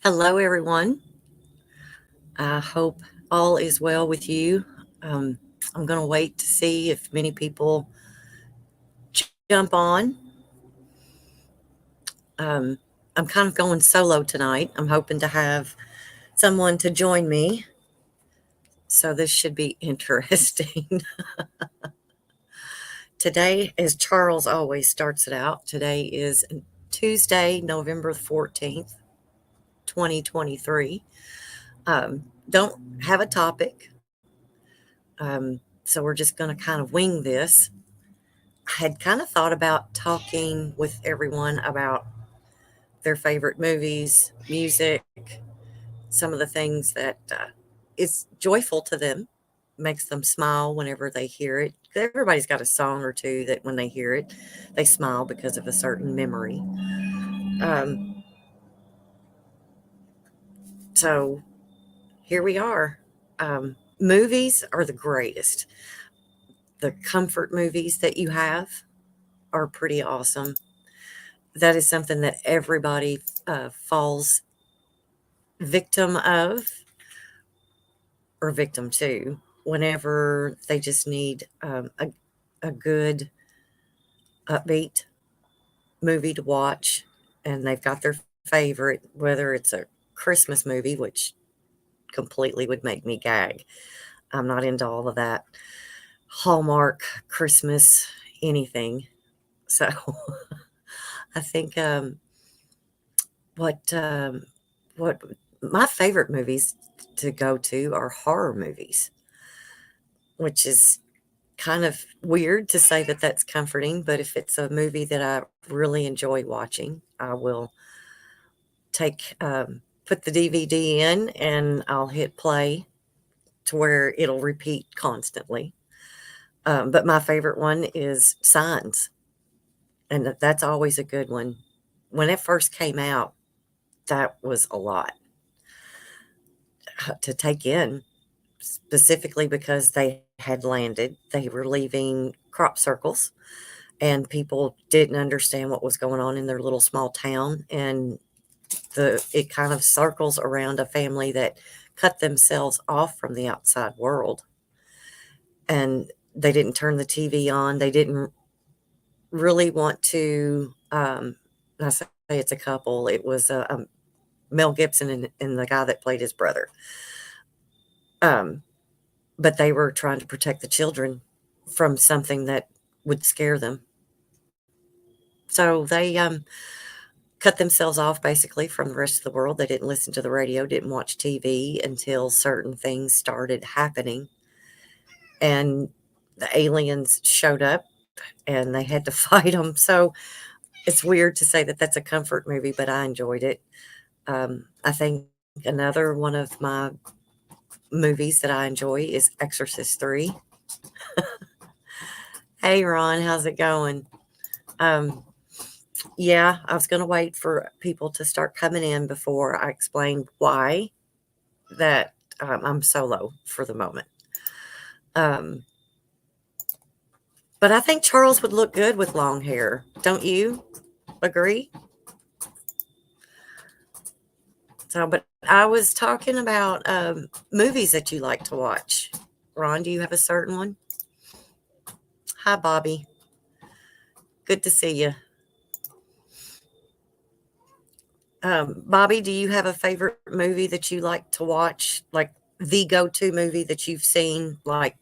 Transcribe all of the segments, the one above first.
Hello, everyone. I hope all is well with you. Um, I'm going to wait to see if many people jump on. Um, I'm kind of going solo tonight. I'm hoping to have someone to join me. So this should be interesting. Today, as Charles always starts it out, today is Tuesday, November 14th, 2023. Don't have a topic. So we're just going to kind of wing this. I had kind of thought about talking with everyone about their favorite movies, music, some of the things that is joyful to them, makes them smile whenever they hear it. Everybody's got a song or two that when they hear it, they smile because of a certain memory. Um, so here we are. Movies are the greatest. The comfort movies that you have are pretty awesome. That is something that everybody falls victim of or victim to whenever they just need a good upbeat movie to watch and they've got their favorite, whether it's a Christmas movie, which completely would make me gag. I'm not into all of that Hallmark Christmas anything. So I think what what my favorite movies to go to are horror movies, which is kind of weird to say that that's comforting, but if it's a movie that I really enjoy watching, I will put the DVD in and I'll hit play to where it'll repeat constantly. But my favorite one is Signs, and that's always a good one. When it first came out, that was a lot to take in, specifically because they had landed. They were leaving crop circles and people didn't understand what was going on in their little small town, and it kind of circles around a family that cut themselves off from the outside world, and they didn't turn the TV on. They didn't really want to. I say it's a couple. It was Mel Gibson and the guy that played his brother. Um, but they were trying to protect the children from something that would scare them. So they cut themselves off basically from the rest of the world. They didn't listen to the radio, didn't watch TV until certain things started happening. And the aliens showed up and they had to fight them. So it's weird to say that that's a comfort movie, but I enjoyed it. I think another one of my movies that I enjoy is Exorcist 3. Hey, Ron, how's it going? Um, yeah, I was going to wait for people to start coming in before I explained why that I'm solo for the moment. Um, but I think Charles would look good with long hair. Don't you agree? So, but I was talking about movies that you like to watch. Ron, do you have a certain one? Hi, Bobby. Good to see you. Bobby, do you have a favorite movie that you like to watch? Like the go to movie that you've seen like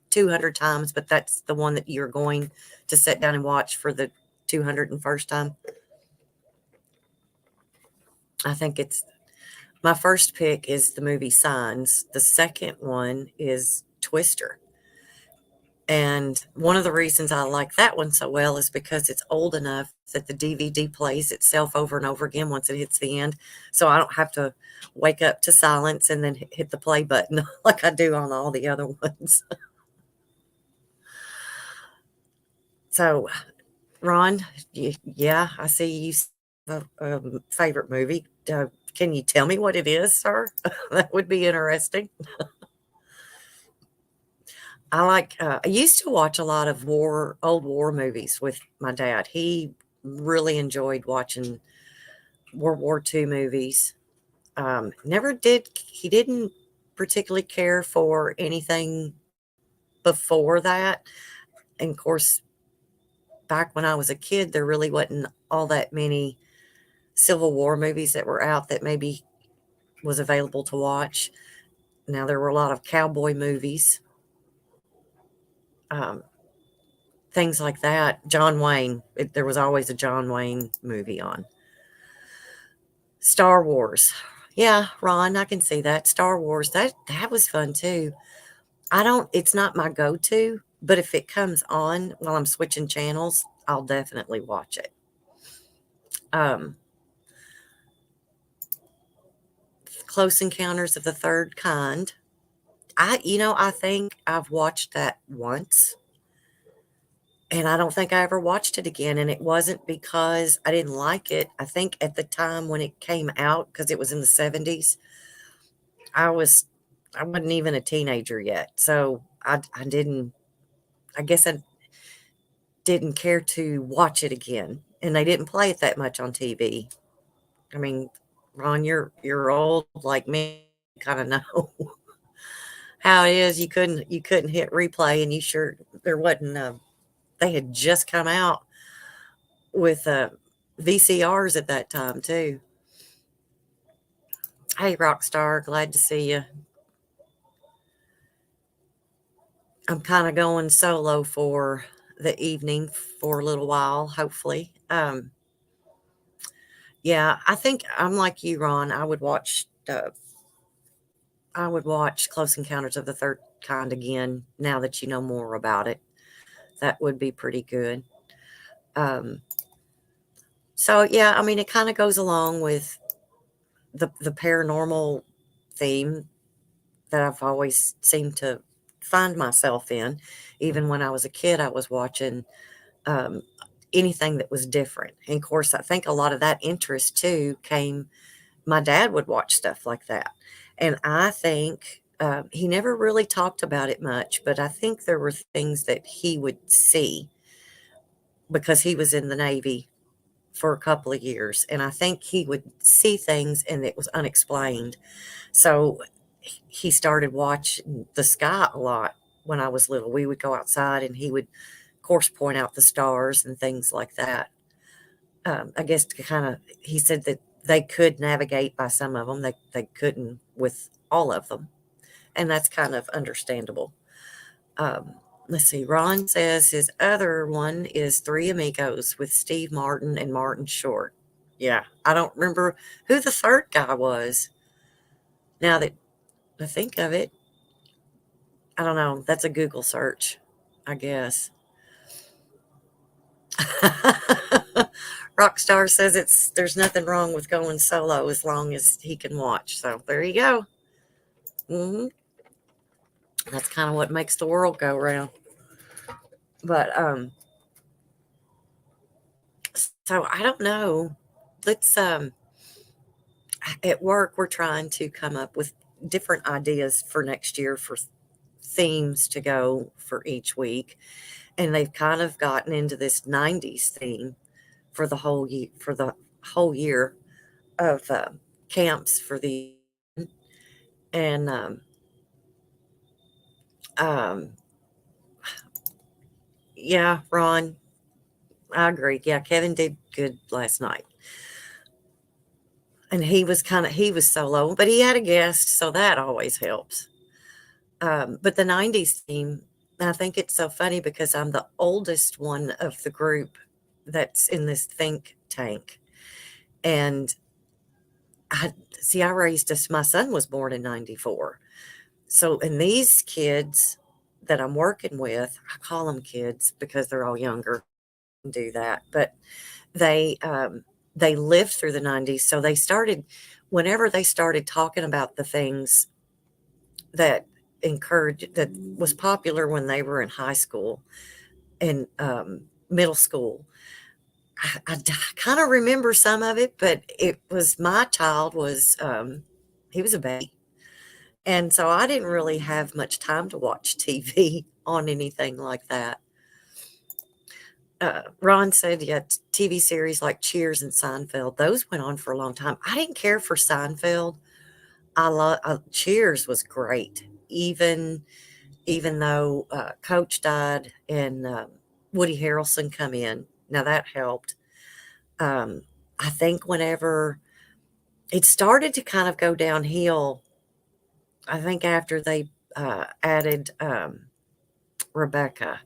200 times, but that's the one that you're going to sit down and watch for the 201st time? I think it's my first pick is the movie Signs. The second one is Twister. And one of the reasons I like that one so well is because it's old enough that the DVD plays itself over and over again once it hits the end. So I don't have to wake up to silence and then hit the play button like I do on all the other ones. So, Ron, yeah, I see you have a favorite movie. Can you tell me what it is, sir? That would be interesting. I used to watch a lot of old war movies with my dad. He really enjoyed watching World War II movies. He didn't particularly care for anything before that. And of course, back when I was a kid, there really wasn't all that many Civil War movies that were out that maybe was available to watch. Now, there were a lot of cowboy movies, um, things like that. John Wayne, there was always a John Wayne movie on. Star Wars. Yeah, Ron, I can see that. Star Wars, that was fun too. It's not my go-to, but if it comes on while I'm switching channels, I'll definitely watch it. Um, Close Encounters of the Third Kind. I think I've watched that once, and I don't think I ever watched it again. And it wasn't because I didn't like it. I think at the time when it came out, because it was in the 70s, I was I wasn't even a teenager yet. So I guess I didn't care to watch it again. And they didn't play it that much on TV. I mean, Ron, you're old like me, kind of know how it is. You couldn't hit replay, and you sure there wasn't. They had just come out with VCRs at that time too. Hey, Rockstar, glad to see you. I'm kind of going solo for the evening for a little while, hopefully. Yeah, I think I'm like you, Ron. I would watch Close Encounters of the Third Kind again now that you know more about it. That would be pretty good. Um, so yeah, I mean, it kind of goes along with the paranormal theme that I've always seemed to find myself in. Even when I was a kid, I was watching um, anything that was different. And of course, I think a lot of that interest too came. My dad would watch stuff like that, and I think he never really talked about it much. But I think there were things that he would see because he was in the Navy for a couple of years, and I think he would see things and it was unexplained. So he started watching the sky a lot when I was little. We would go outside and he would, of course, point out the stars and things like that. I guess to kind of, he said that they could navigate by some of them, they couldn't with all of them. And that's kind of understandable. Um, let's see, Ron says his other one is Three Amigos with Steve Martin and Martin Short. Yeah, I don't remember who the third guy was. Now that I think of it, I don't know. That's a Google search, I guess. Rockstar says there's nothing wrong with going solo as long as he can watch. So there you go. hmm That's kind of what makes the world go round. But so I don't know. Let's At work we're trying to come up with different ideas for next year for themes to go for each week, and they've kind of gotten into this 90s theme for the whole year of camps for the and um yeah, Ron, I agree. Yeah, Kevin did good last night. And he was solo, but he had a guest, so that always helps. But the 90s theme, I think it's so funny because I'm the oldest one of the group that's in this think tank. And I raised us, my son was born in 94. So, and these kids that I'm working with, I call them kids because they're all younger and do that. But they, they lived through the 90s. So whenever they started talking about the things that that was popular when they were in high school and middle school. I kind of remember some of it, but it was my child was he was a baby, and so I didn't really have much time to watch TV on anything like that. Ron said, yeah, TV series like Cheers and Seinfeld, those went on for a long time. I didn't care for Seinfeld. I love Cheers was great, even though Coach died and Woody Harrelson come in. Now that helped. Um, I think whenever it started to kind of go downhill, I think after they added Rebecca,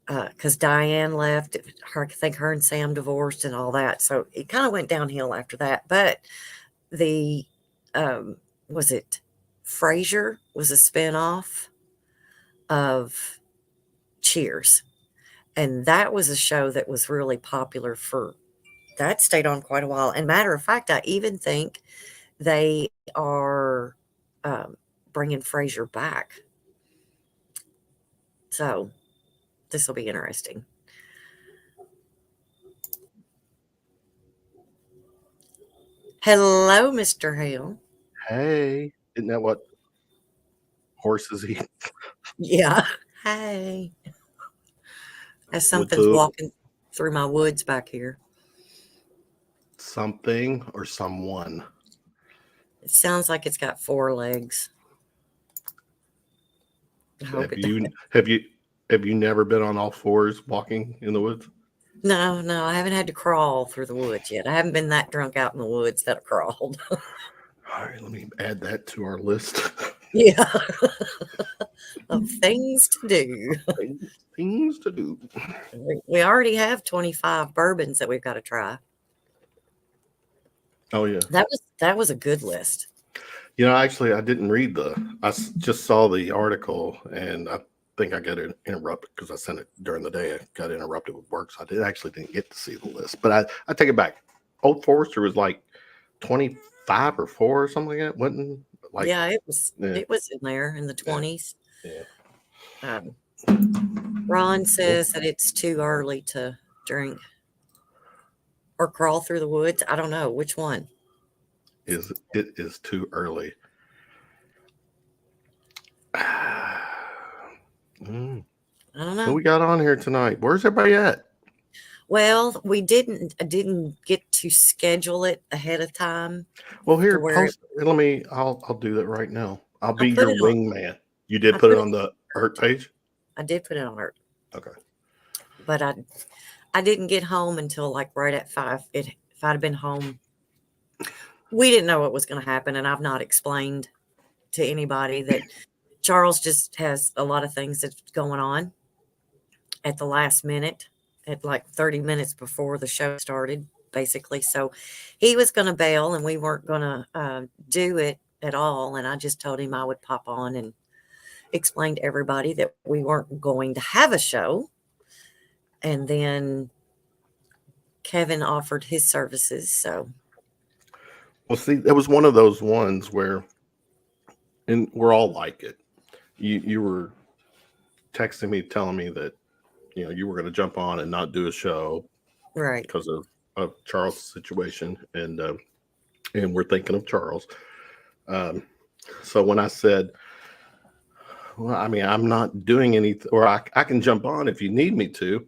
because Diane left. I think her and Sam divorced and all that. So it kind of went downhill after that. But the was it Frasier was a spinoff of Cheers, and that was a show that was really popular for that stayed on quite a while. And matter of fact, I even think they are um, bringing Frasier back. So this will be interesting. Hello, Mr. Hale. Hey, isn't that what horses eat? Yeah. Hey. As What's something's up? walking through my woods back here. Something or someone? It sounds like it's got 4 legs. I hope Have it you have you have you never been on all fours walking in the woods? No, no, I haven't had to crawl through the woods yet. I haven't been that drunk out in the woods that I crawled. All right, let me add that to our list. Yeah. Of things to do. Things to do. We already have 25 bourbons that we've got to try. Oh yeah. That was a good list. Actually, I didn't read just saw the article, and I think I got interrupted because I sent it during the day. I got interrupted with work, so didn't get to see the list. But I take it back. Old Forester was like 25 or 4 or something like that. Wasn't like Yeah, yeah, it was in there in the 20s. yeah. Ron says that it's too early to drink or crawl through the woods. I don't know which one. It is too early. Mm. I don't What know. we got on here tonight? Where's everybody at? Well, we didn't get to schedule it ahead of time Well, to here, where post. Let me. I'll do that right now. I'll I be put your it on. wingman. You did I put put it it on the on Hurt Earth. page. I did put it on Earth, Okay. but I didn't get home until like right at 5. If I'd have been home, we didn't know what was going to happen, and I've not explained to anybody that Charles just has a lot of things that's going on at the last minute, at like 30 minutes before the show started, basically. So he was going to bail, and we weren't going to do it at all. And I just told him I would pop on and explain to everybody that we weren't going to have a show. And then Kevin offered his services. So, Well, see, that was one of those ones where, and we're all like it. You were texting me, telling me that you were going to jump on and not do a show right. because of Charles' situation, and we're thinking of Charles. So when I said, well, I mean, I'm not doing anything, or I can jump on if you need me to.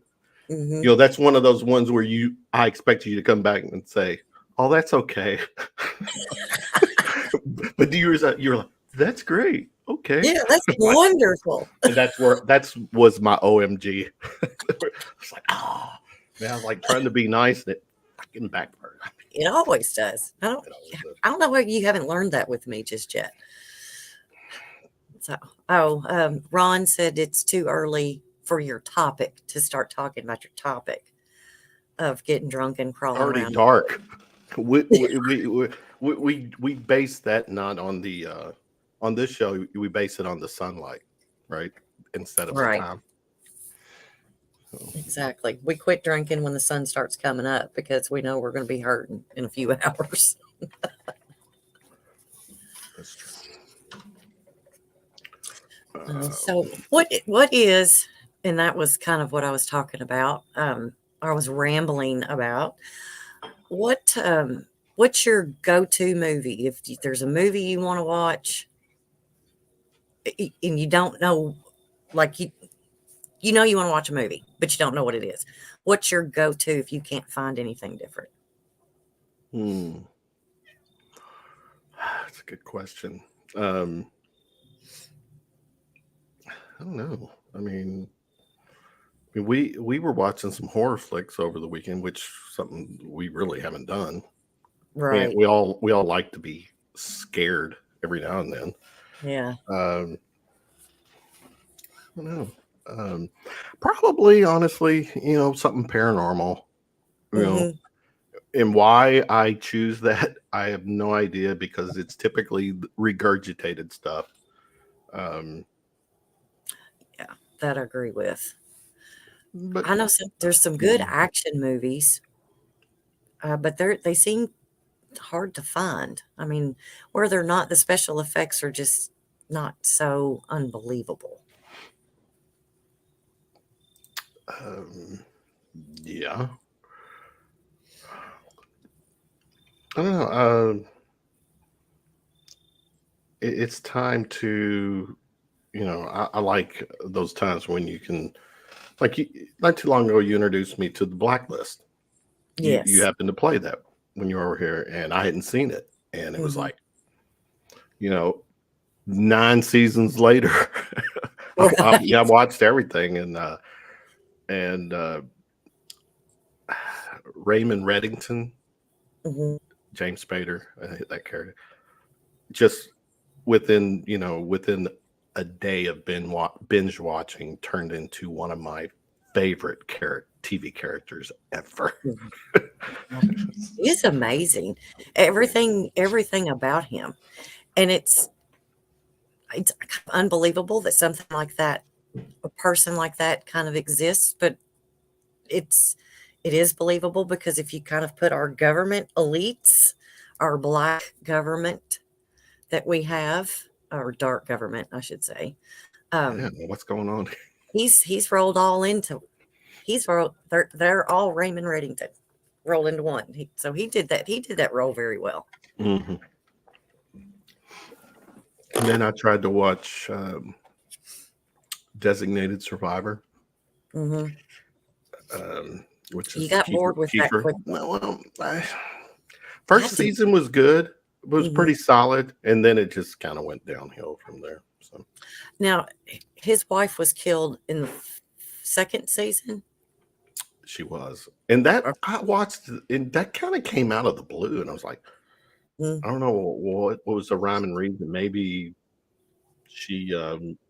Mm-hmm. That's one of those ones where I expect you to come back and say, "Oh, that's okay," but you're like, "That's great, okay." Yeah, that's wonderful. And that was my OMG. It's like, man, I was like trying to be nice, and it fucking backfired. It always does. I don't know why you haven't learned that with me just yet. So, Ron said it's too early for your topic to start talking about your topic of getting drunk and crawling Already around. dark. We base that not on the on this show. We base it on the sunlight, right, instead of the Right. time. Exactly. We quit drinking when the sun starts coming up because we know we're going to be hurting in a few hours. That's true. So what is, and that was kind of what I was talking about. I was rambling about what's your go-to movie if there's a movie you want to watch and you don't know, like you know you want to watch a movie, but you don't know what it is. What's your go-to if you can't find anything different? That's a good question. I don't know. I mean, we were watching some horror flicks over the weekend, which something we really haven't done. And Right. we all like to be scared every now and then. Yeah. I don't know. Probably, honestly, something paranormal. You know, Hmm. and why I choose that, I have no idea because it's typically regurgitated stuff. Um, Yeah, that I agree with. but I know there's some good mm, action movies, but they seem hard to find. I mean, where they're not, the special effects are just not so unbelievable. um, yeah, I don't know. It's time to, I like those times when you can, like, not too long ago, you introduced me to the Blacklist. You Yes. happened to play that when you were over here, and I hadn't seen it, and it was Hmm. like, you know, 9 seasons later, I've Right. watched everything, and Raymond Reddington, Hmm. James Spader, that character, just within a day of binge watching, turned into one of my favorite TV characters ever. He's amazing. Everything about him. And it's unbelievable that something like that, a person like that kind of exists, but it's it is believable because if you kind of put our government elites, our black government that we have, or dark government, I should say, Yeah, um, what's going on? he's rolled all into he's rolled they're all Raymond Reddington rolled into one. So he did that role very well. Hmm. And then I tried to watch Designated Survivor, Hmm. um, which You is got bored with that Kiefer. quickly. Well, I first did. season was good, it was Hmm. pretty solid, and then it just kind of went downhill from there. So Now, his wife was killed in the second season. she was, and that I watched, and that kind of came out of the blue, and I was like, Mm-hmm. I don't know what was the rhyme and reason. Maybe she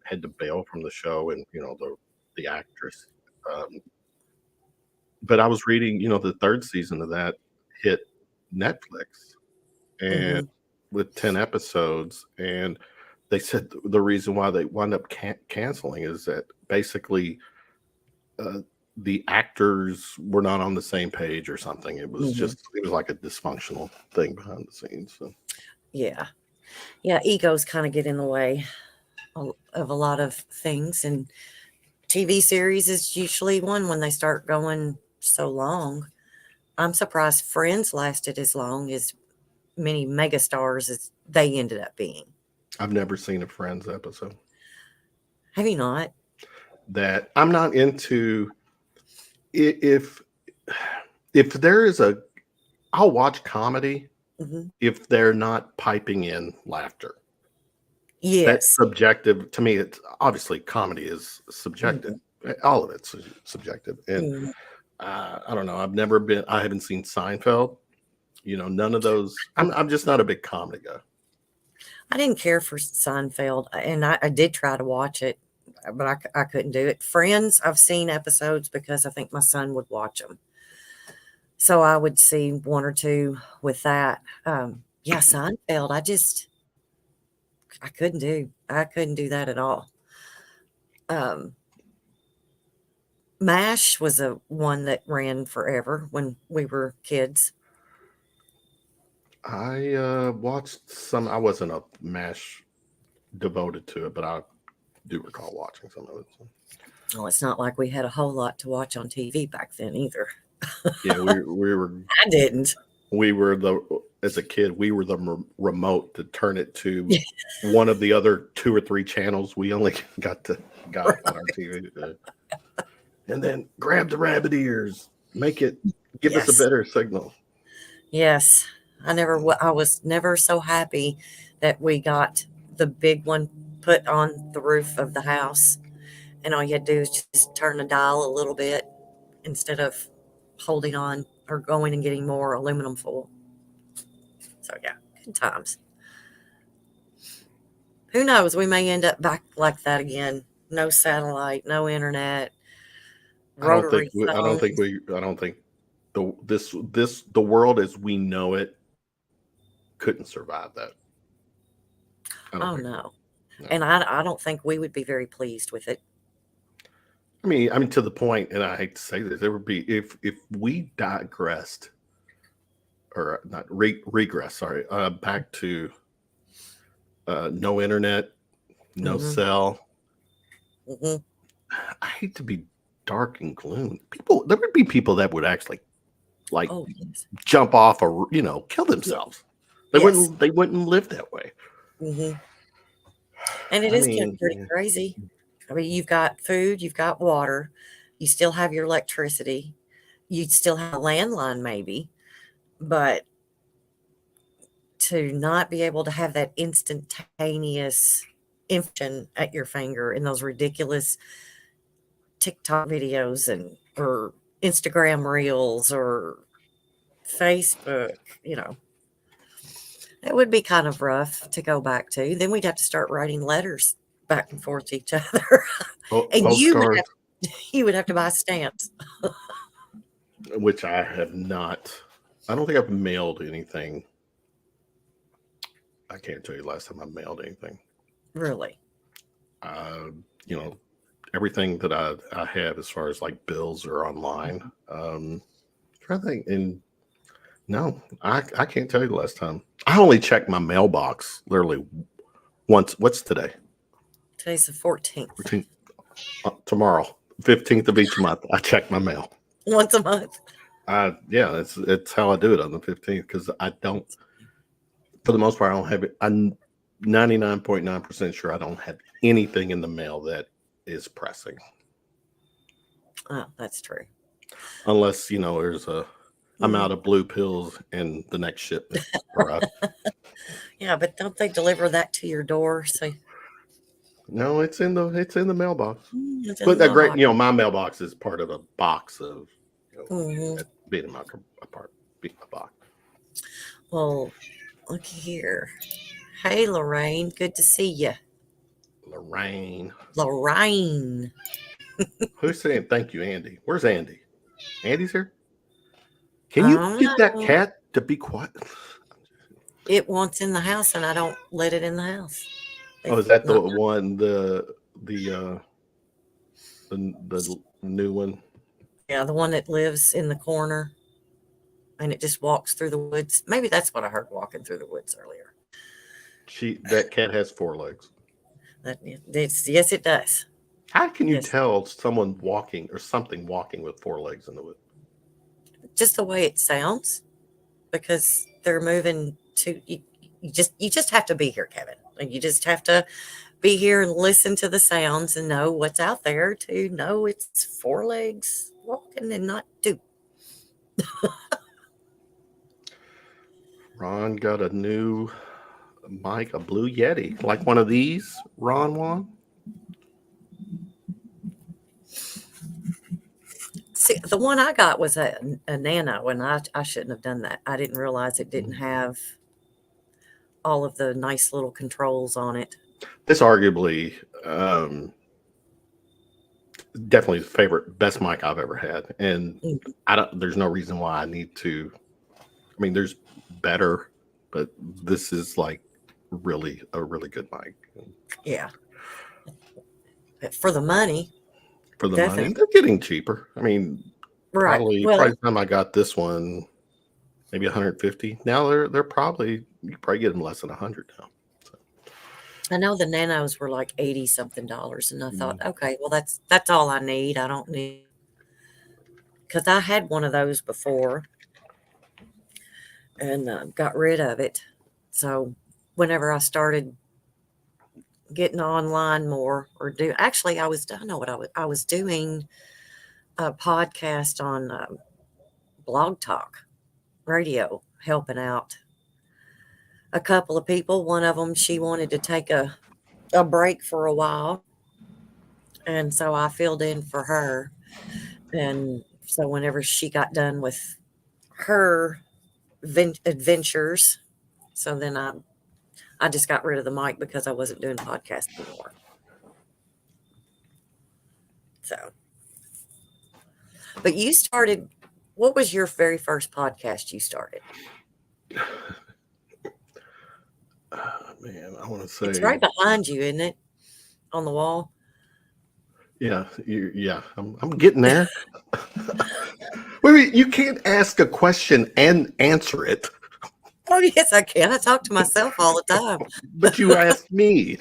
had to bail from the show, and the actress. Um, but I was reading, the third season of that hit Netflix, and Mm-hmm. with 10 episodes, and they said the reason why they wound up canceling is that basically uh, the actors were not on the same page or something. It was Hmm. like a dysfunctional thing behind the scenes. So Yeah. Yeah. Egos kind of get in the way of a lot of things. And TV series is usually one when they start going so long. I'm surprised Friends lasted as long as many megastars as they ended up being. I've never seen a Friends episode. Have you not? That I'm not into. If there is I'll watch comedy Hmm. if they're not piping in laughter. That's Yes. subjective to me. It's obviously comedy is subjective. Hmm. All of it's subjective, and Hmm. I don't know. I haven't seen Seinfeld. None of those. I'm just not a big comedy guy. I didn't care for Seinfeld, and I did try to watch it, but I couldn't do it. Friends, I've seen episodes because I think my son would watch them. So I would see one or two with that. Yeah, Seinfeld, I couldn't do that at all. Um, MASH was a one that ran forever when we were kids. I watched some. I wasn't a mash devoted to it, but I do recall watching some of it. So. Well, it's not like we had a whole lot to watch on TV back then either. Yeah, we were I didn't. we were the as a kid we were the remote to turn it to one of the other 2 or 3 channels we only got on our TV. and then grab the rabbit ears, give us a Yes. better signal. Yes. I was never so happy that we got the big one put on the roof of the house. And all you had to do is just turn the dial a little bit instead of holding on or going and getting more aluminum foil. So, yeah, good times. Who knows? We may end up back like that again. No satellite, no internet, rotary phones. I don't think the world as we know it couldn't survive that. I don't Oh, think. no. No. And I don't think we would be very pleased with it. I mean, to the point, and I hate to say this, there would be if we digressed or not regress, sorry, back to no internet, no Hmm. cell. Hmm. I hate to be dark and gloom. There would be people that would actually like Oh, yes. jump off or kill themselves. Yes. They wouldn't live that way. Hmm. And it I is kind mean, of pretty crazy. I mean, you've got food, you've got water, you still have your electricity, you still have a landline, maybe, but to not be able to have that instantaneous information at your finger in those ridiculous TikTok videos and or Instagram reels or Facebook, you know, it would be kind of rough to go back to. Then we'd have to start writing letters back and forth to each other. And postcards, you would have to buy stamps. which I have not. I don't think I've mailed anything. I can't tell you the last time I mailed anything. Really? Uh, you know, everything that I have as far as like bills are online. Trying to think, and no, I can't tell you the last time. I only check my mailbox literally once. What's today? Today's the 14th. Tomorrow, 15th of each month. I check my mail. Once a month. Yeah, it's how I do it on the 15th because I don't. For the most part, I don't have it. I'm 99.9% sure I don't have anything in the mail that is pressing. Oh, that's true. Unless, there's I'm out of blue pills and the next shipment arrives. Yeah, but don't they deliver that to your door? So No, it's in the mailbox. it's in the But that great, mailbox. my mailbox is part of a box of Hmm. being in my apart, being my box. Well, look here. Hey, Lorraine. Good to see you. Lorraine. Lorraine. Who's saying thank you, Andy? Where's Andy? Andy's here? Can I you don't get that know. cat to be quiet? It wants in the house, and I don't let it in the house. Oh, is It's that the not. one, the new one? Yeah, the one that lives in the corner, and it just walks through the woods. Maybe that's what I heard walking through the woods earlier. That cat has 4 legs. Yes, it does. How can you Yes, tell someone walking or something walking with 4 legs in the woods? just the way it sounds, because they're moving to you. You just have to be here, Kevin. You just have to be here and listen to the sounds and know what's out there to know it's four legs walking and not two. Ron got a new mic, a Blue Yeti, like one of these. Ron won. See, the one I got was a nano, and I shouldn't have done that. I didn't realize it didn't have all of the nice little controls on it. This arguably, definitely the best mic I've ever had, and Mm. There's no reason why I need to. I mean, there's better, but this is like really a really good mic. Yeah, for the money, For the money, definitely. they're getting cheaper. I mean, Right. probably Well, the time I got this one, maybe 150. Now they're probably you probably get them less than 100 now. So, I know the nanos were like 80 something dollars, and I thought, mm. okay, well that's all I need. I don't need, because I had one of those before and got rid of it. So whenever I started getting online more or do, actually I know what I was doing. a podcast on Blog Talk Radio, helping out a couple of people. One of them, she wanted to take a break for a while. And so I filled in for her. And so whenever she got done with her adventures, so then I just got rid of the mic because I wasn't doing podcasts anymore. So, but you started, what was your very first podcast you started? Man, I want to It's say, right behind you, isn't it? On the wall. yeah, I'm getting there. Wait, you can't ask a question and answer it, Oh, yes, I can. I talk to myself all the time. but you asked me.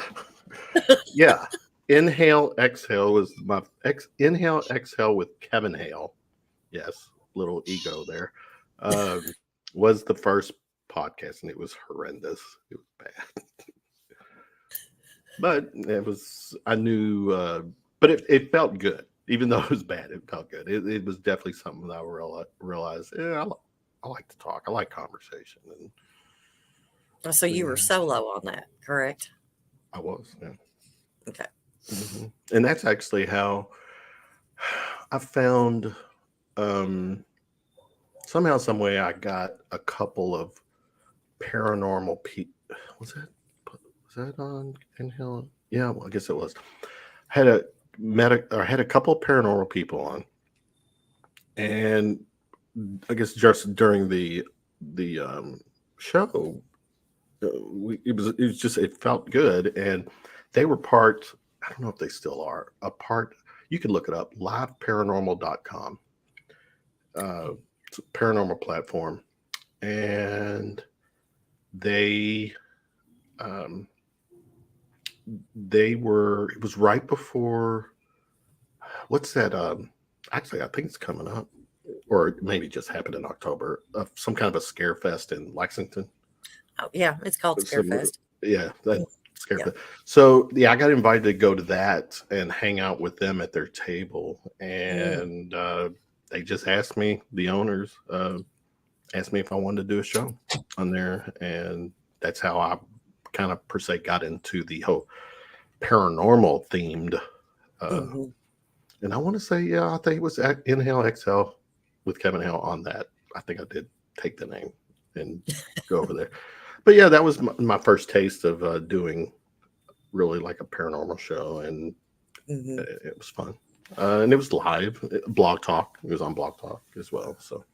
Yeah, inhale, exhale was my inhale, exhale with Kevin Hale. Yes, little ego there. Was the first podcast, and it was horrendous. It was bad, but it was. I knew, but it felt good, even though it was bad. It felt good. It was definitely something that I realized. Yeah, I like to talk. I like conversation, and So you yeah, were solo on that, correct? I was. Yeah. Okay. And that's actually how I found. Somehow, some way, I got a couple of paranormal people. Was that on Inhale? Yeah, well, I guess it was. Had a couple of paranormal people on, and I guess just during the show, it felt good, and they were part. I don't know if they still are a part. You can look it up. Liveparanormal.com. It's a paranormal platform, and they it was right before, what's that, actually I think it's coming up, or maybe just happened in October, some kind of a scare fest in Lexington. Oh, yeah, it's called Scarefest. Yeah, that scare Yeah. fest. So yeah, I got invited to go to that and hang out with them at their table, and they just asked me, the owners asked me if I wanted to do a show on there, and that's how I kind of per se got into the whole paranormal themed. And I want to say, yeah, I think it was Inhale Exhale with Kevin Hale on that. I think I did take the name and go over there. But yeah, that was my first taste of doing really like a paranormal show, and it was fun. And it was live, Blog Talk. It was on Blog Talk as well. So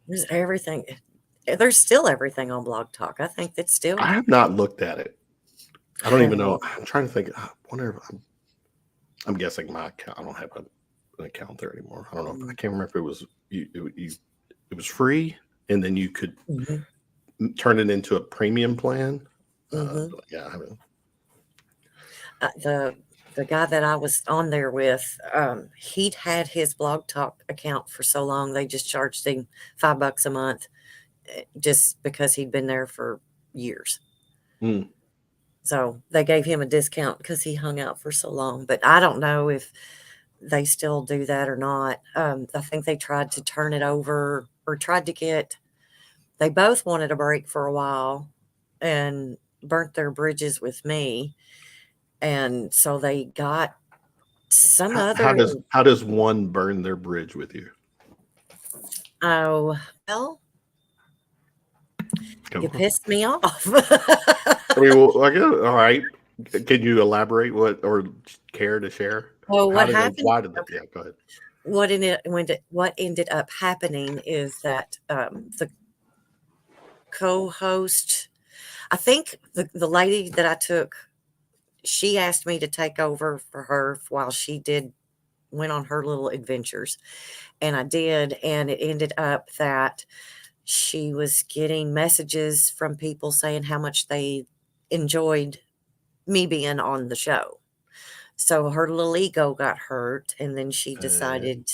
There's everything. There's still everything on Blog Talk. I think that's still. I have not looked at it. I don't even know. I'm trying to think. I wonder if I'm guessing my account. I don't have an account there anymore. I don't know. I can't remember if it was it was free, and then you could turn it into a premium plan. Yeah, I haven't. The guy that I was on there with, he'd had his Blog Talk account for so long, they just charged him $5 a month, just because he'd been there for years. So they gave him a discount because he hung out for so long. But I don't know if they still do that or not. I think they tried to turn it over, or tried to get. They both wanted a break for a while and burnt their bridges with me. And so they got some other. How does one burn their bridge with you? Oh, well, you pissed me off. I mean, well, I guess, all right. Can you elaborate or care to share? Well, what happened? Why did that? Yeah, go ahead. What ended up happening is that the co-host, I think the lady that I took, she asked me to take over for her while she went on her little adventures, and I did, and it ended up that she was getting messages from people saying how much they enjoyed me being on the show. So her little ego got hurt, and then she decided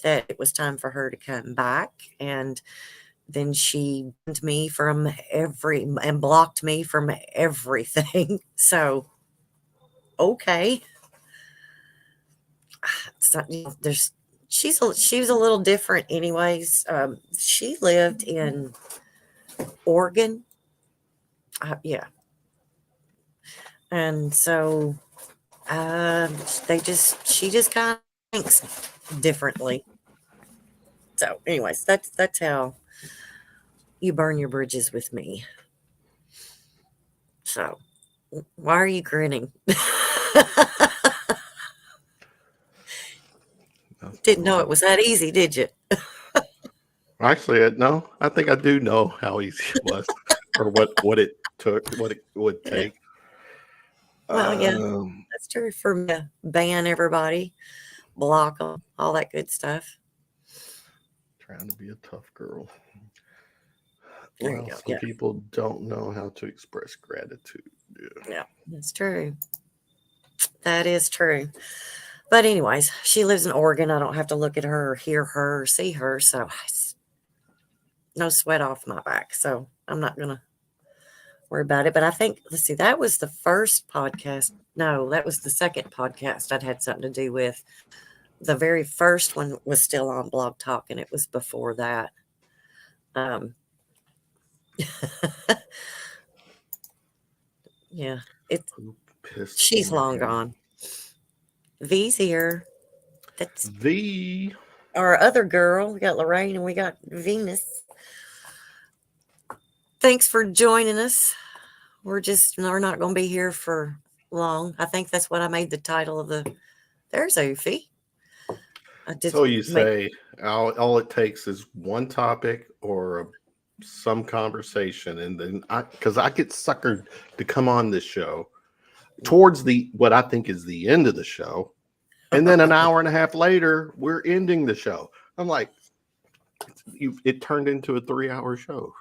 that it was time for her to come back, and then she banned me from and blocked me from everything. So, okay. So, she was a little different, anyways. She lived in Oregon, yeah, and so she just kind of thinks differently. So, anyways, that's how you burn your bridges with me. So, why are you grinning? Didn't know it was that easy, did you? Actually, no, I think I do know how easy it was, or what it took, what it would Yeah. take. Well, yeah, Um, that's true for me to ban everybody, block them, all that good stuff. Trying to be a tough girl. There you Well, go. some Yeah, people don't know how to express gratitude. yeah, that's true. That is true. But anyways, she lives in Oregon. I don't have to look at her or hear her or see her, so it's no sweat off my back. So I'm not gonna worry about it. But I think, let's see, that was the first podcast. No, that was the second podcast I'd had something to do with. The very first one was still on Blog Talk, and it was before that. Um, yeah, it's Who pissed she's long Morgan? gone. V's here. That's V. our other girl. We got Lorraine and we got Venus. Thanks for joining us. We're not going to be here for long. I think that's what I made the title of the. There's Oofy. I did So you make. say all it takes is one topic or some conversation, and then because I get suckered to come on this show towards the what I think is the end of the show, and then an hour and a half later we're ending the show. I'm like, it turned into a 3-hour show.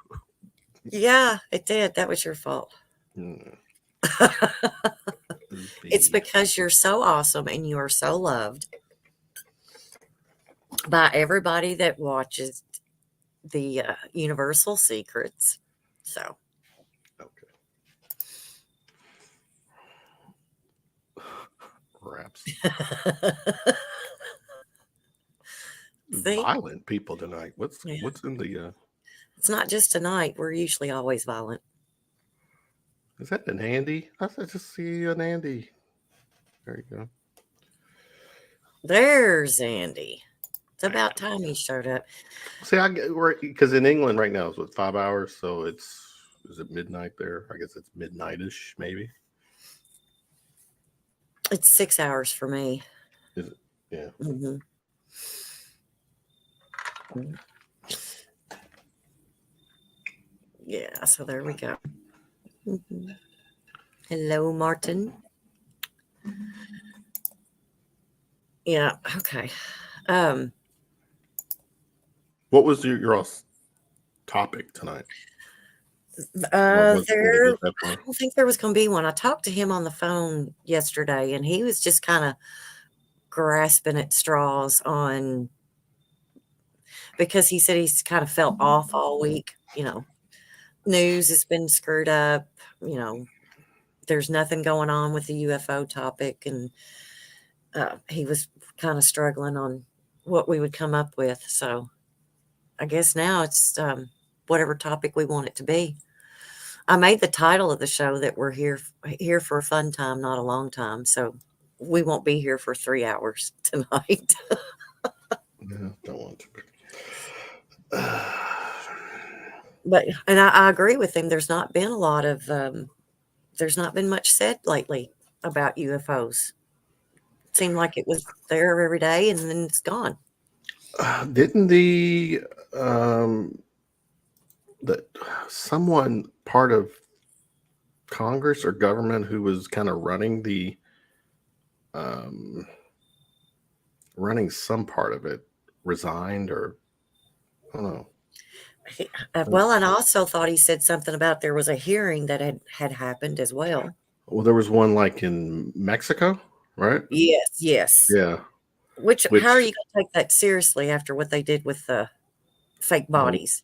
Yeah, it did. That was your fault. Hmm. It's because you're so awesome and you are so loved by everybody that watches the Universal Secrets. So, Okay. Raps. see, Violent people tonight. What's yeah, in the? it's not just tonight. We're usually always violent. Is that an Andy? I just see an Andy. There you go. There's Andy. It's about time he showed up. See, I get because in England right now it's what 5 hours, so is it midnight there? I guess it's midnightish, maybe. It's 6 hours for me. Is it? Yeah. Mm-hmm. Yeah, so there we go. Mm-hmm. Hello, Martin. Yeah, okay. What was your all's topic tonight? What was it gonna There, be that I point? don't think there was going to be one. I talked to him on the phone yesterday, and he was just kind of grasping at straws on because he said he's kind of felt off all week. News has been screwed up. There's nothing going on with the UFO topic, and he was kind of struggling on what we would come up with. So I guess now it's whatever topic we want it to be. I made the title of the show that we're here for a fun time, not a long time. So we won't be here for 3 hours tonight. Yeah, don't want to. And I agree with him. There's not been a lot of there's not been much said lately about UFOs. It seemed like it was there every day and then it's gone. Didn't that someone part of Congress or government who was kind of running some part of it resigned, or I don't know. Well, and I also thought he said something about there was a hearing that had happened as well. Well, there was one like in Mexico, right? Yes. Yeah. Which how are you going to take that seriously after what they did with the fake bodies?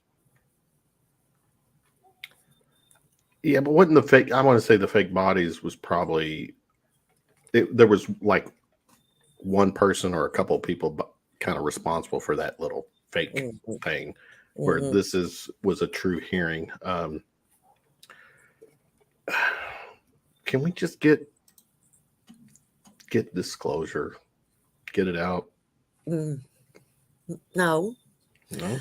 Yeah, but wasn't the fake? I want to say the fake bodies was probably there was like one person or a couple of people kind of responsible for that little fake Mhm, thing, where mhm. this was a true hearing. Can we just get disclosure, get it out? Mm, no, No,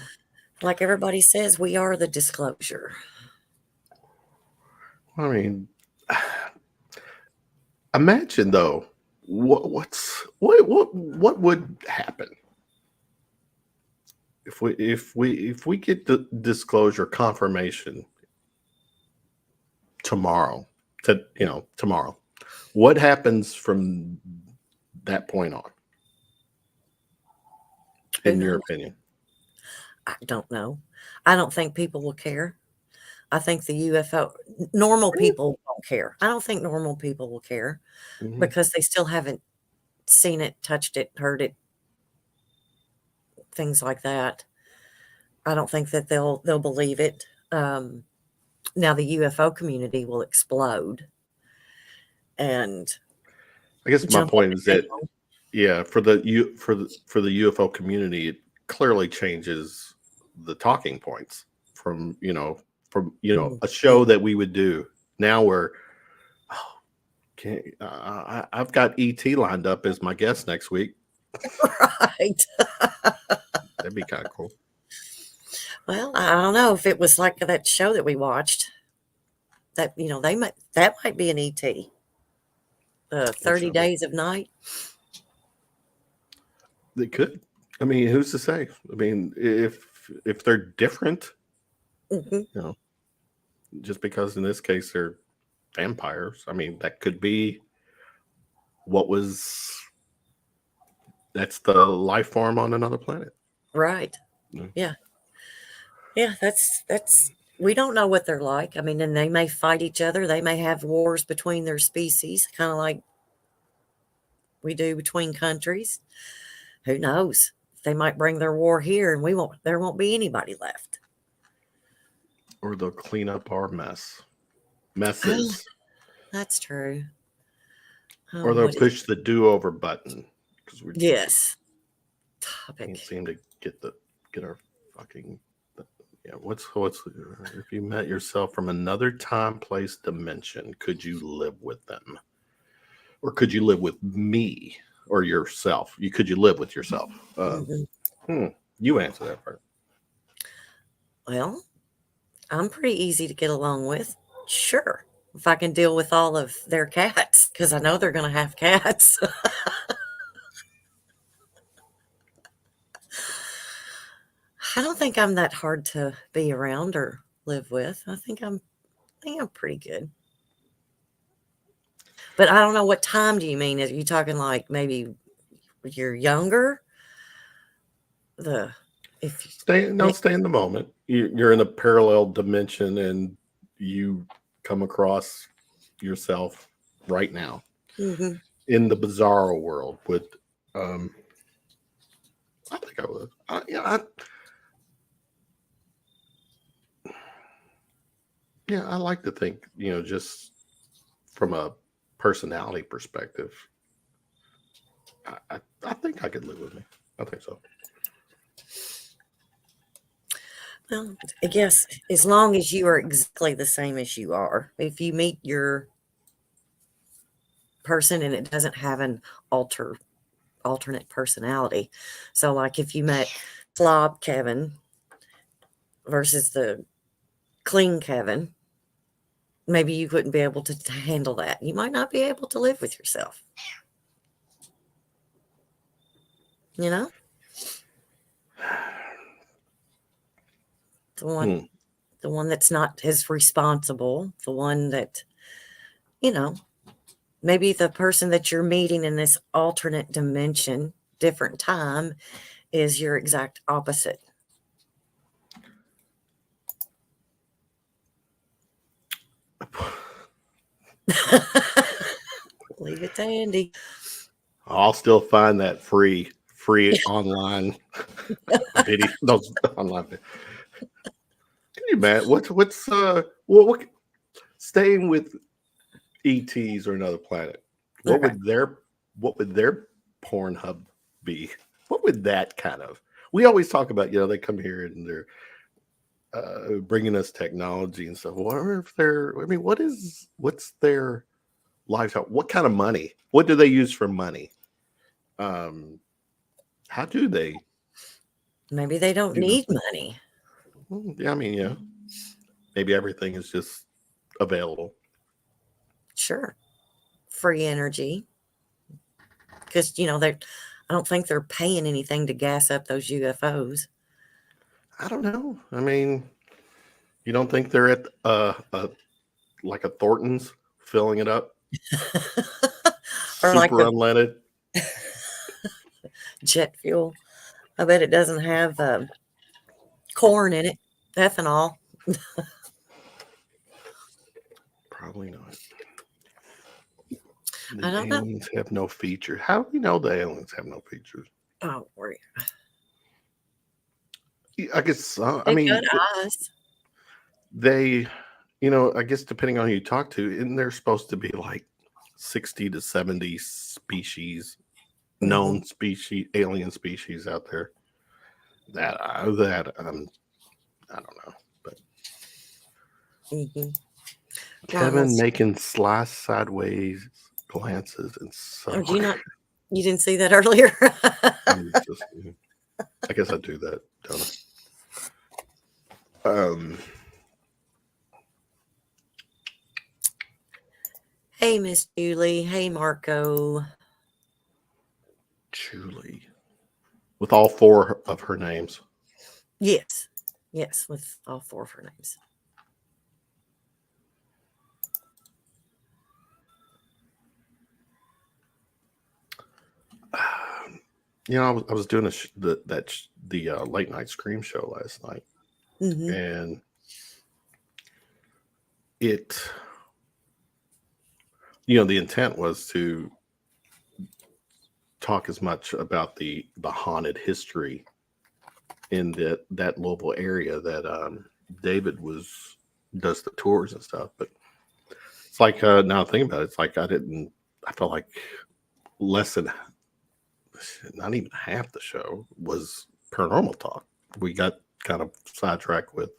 like everybody says, we are the disclosure. I mean, imagine though, what would happen if we get the disclosure confirmation tomorrow? Tomorrow, what happens from that point on, Who in your knows? opinion? I don't know. I don't think people will care. I think the UFO normal people won't care. I don't think normal people will care Mm-hmm. because they still haven't seen it, touched it, heard it, things like that. I don't think that they'll believe it. Now the UFO community will explode and I guess my jump up point is and that, yeah, for the UFO community, it clearly changes the talking points from down. a show that we would do. Now we're, oh, I've got ET lined up as my guest next week. Right. That'd be kind of cool. Well, I don't know if it was like that show that we watched that, that might be an ET. What 30 show? Days of Night. They could. I mean, who's to say? I mean, if they're different, Hmm. you know, just because in this case they're vampires, I mean, that could be what was that's the life form on another planet. Right. Yeah. Yeah. Yeah. We don't know what they're like. I mean, and they may fight each other. They may have wars between their species, kind of like we do between countries. Who knows? They might bring their war here and there won't be anybody left. Or they'll clean up our Oh, messes, that's true. Oh, or they'll what is, push the do-over button because we yes. can't Topic. seem to get our fucking, yeah. What's if you met yourself from another time, place, dimension, could you live with them, or could you live with me or yourself? Could you live with yourself? Mhm. You answer that first. Well, I'm pretty easy to get along with. Sure. If I can deal with all of their cats, because I know they're going to have cats. I don't think I'm that hard to be around or live with. I think I'm pretty good. But I don't know what time do you mean? Are you talking like maybe you're younger? The if Don't stay in the moment. You're in a parallel dimension and you come across yourself right now Mhm. in the bizarro world with, um I think I would. I like to think, just from a personality perspective, I think I could live with me. I think so. Well, I guess as long as you are exactly the same as you are, if you meet your person and it doesn't have an alternate personality. So, like if you met Slob Kevin versus the clean Kevin, maybe you wouldn't be able to handle that. You might not be able to live with yourself. You know, the one, Hmm. the one that's not as responsible, the one that you know, maybe the person that you're meeting in this alternate dimension, different time, is your exact opposite. Leave it to Andy. I'll still find that free online video. Those online. Can you, man? What's what staying with ETs or another planet? What Okay. would their Pornhub be? What would that kind of? We always talk about, they come here and they're bringing us technology and stuff. What if they're? I mean, what's their lifestyle? What kind of money? What do they use for money? How do they? Maybe they don't need money. Yeah, I mean, yeah. Maybe everything is just available. Sure. Free energy. Because, I don't think they're paying anything to gas up those UFOs. I don't know. I mean, you don't think they're at like a Thornton's filling it up? Or Super like the unleaded? jet fuel. I bet it doesn't have corn in it, ethanol. Probably not. I The don't know. aliens have no features. How do we know the aliens have no features? Oh, I guess, I they've mean, got eyes. they, I guess depending on who you talk to, isn't there supposed to be like 60 to 70 species, known species, alien species out there that I don't know. But Kevin making sly sideways glances and so. Oh, you didn't see that earlier? I guess I do that, don't I? Hey, Miss Julie. Hey, Marco. Julie. With all 4 of her names. Yes, with all 4 of her names. I was doing the late night scream show last night, and it, the intent was to talk as much about the haunted history in that Louisville area that David does the tours and stuff. But it's like now thinking about it, it's like I felt like less than, not even half the show was paranormal talk. We got kind of sidetracked with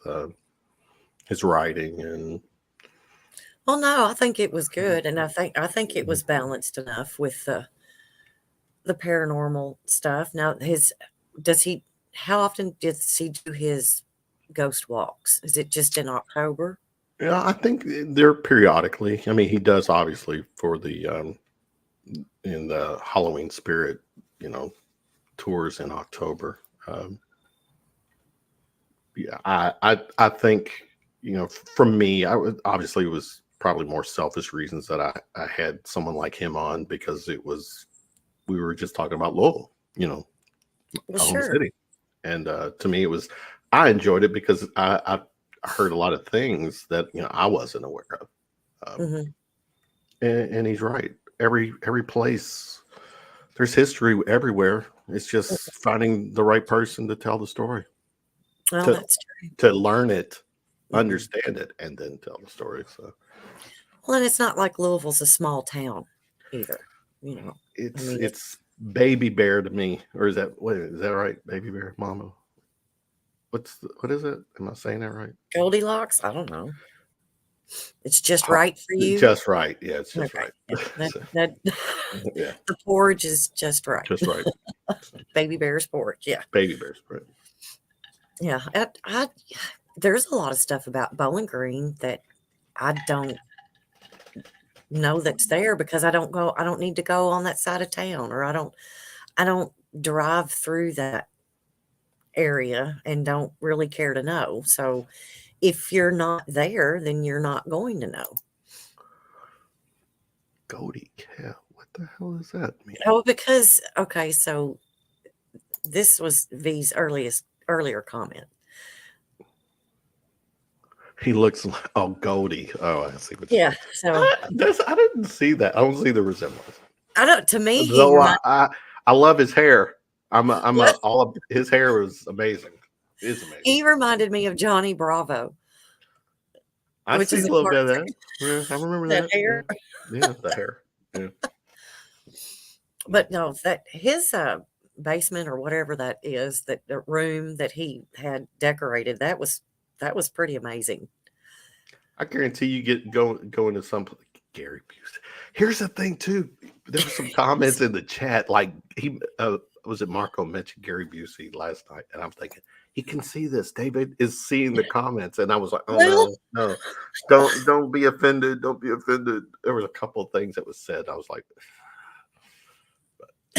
his writing and. Well, no, I think it was good, and I think it was balanced enough with the paranormal stuff. Now, how often does he do his ghost walks? Is it just in October? Yeah, I think they're periodically. I mean, he does obviously for the in the Halloween spirit, tours in October. Yeah, I think, for me, I would obviously it was probably more selfish reasons that I had someone like him on, because we were just talking about Louisville, Well, home sure. city, and to me I enjoyed it because I heard a lot of things that I wasn't aware of, and he's right. Every place, there's history everywhere. It's just finding the right person to tell the story. Well, that's true. To learn it, understand it, and then tell the story. So, well, and it's not like Louisville's a small town either. It's Baby Bear to me, or is that right? Baby Bear, Mama. What is it? Am I saying that right? Goldilocks? I don't know. It's just right for you. Just right. Yeah, it's just right. Yeah. The porridge is just right. Just right. Baby Bear's porridge. Yeah. Baby Bear's porridge. Yeah. There's a lot of stuff about Bowling Green that I don't know that's there, because I don't need to go on that side of town, or I don't drive through that area and don't really care to know. So if you're not there, then you're not going to know. Goldie Cat. What the hell is that mean? Oh, because, okay, so this was V's earlier comment. He looks like, Goldie. Oh, I see what Yeah. So I didn't see that. I don't see the resemblance. To me, though I love his hair. His hair was amazing. It is amazing. He reminded me of Johnny Bravo. I see a little bit of that. Yeah, I remember that. Hair. Yeah, the hair. Yeah. But no, that his basement or whatever that is, that the room that he had decorated, that was pretty amazing. I guarantee you go into some Gary Busey. Here's the thing too. There were some comments in the chat, like he was it Marco mentioned Gary Busey last night, and I'm thinking he can see this. David is seeing the comments, and I was like, oh Well, no, don't be offended. Don't be offended. There was a couple of things that was said. I was like,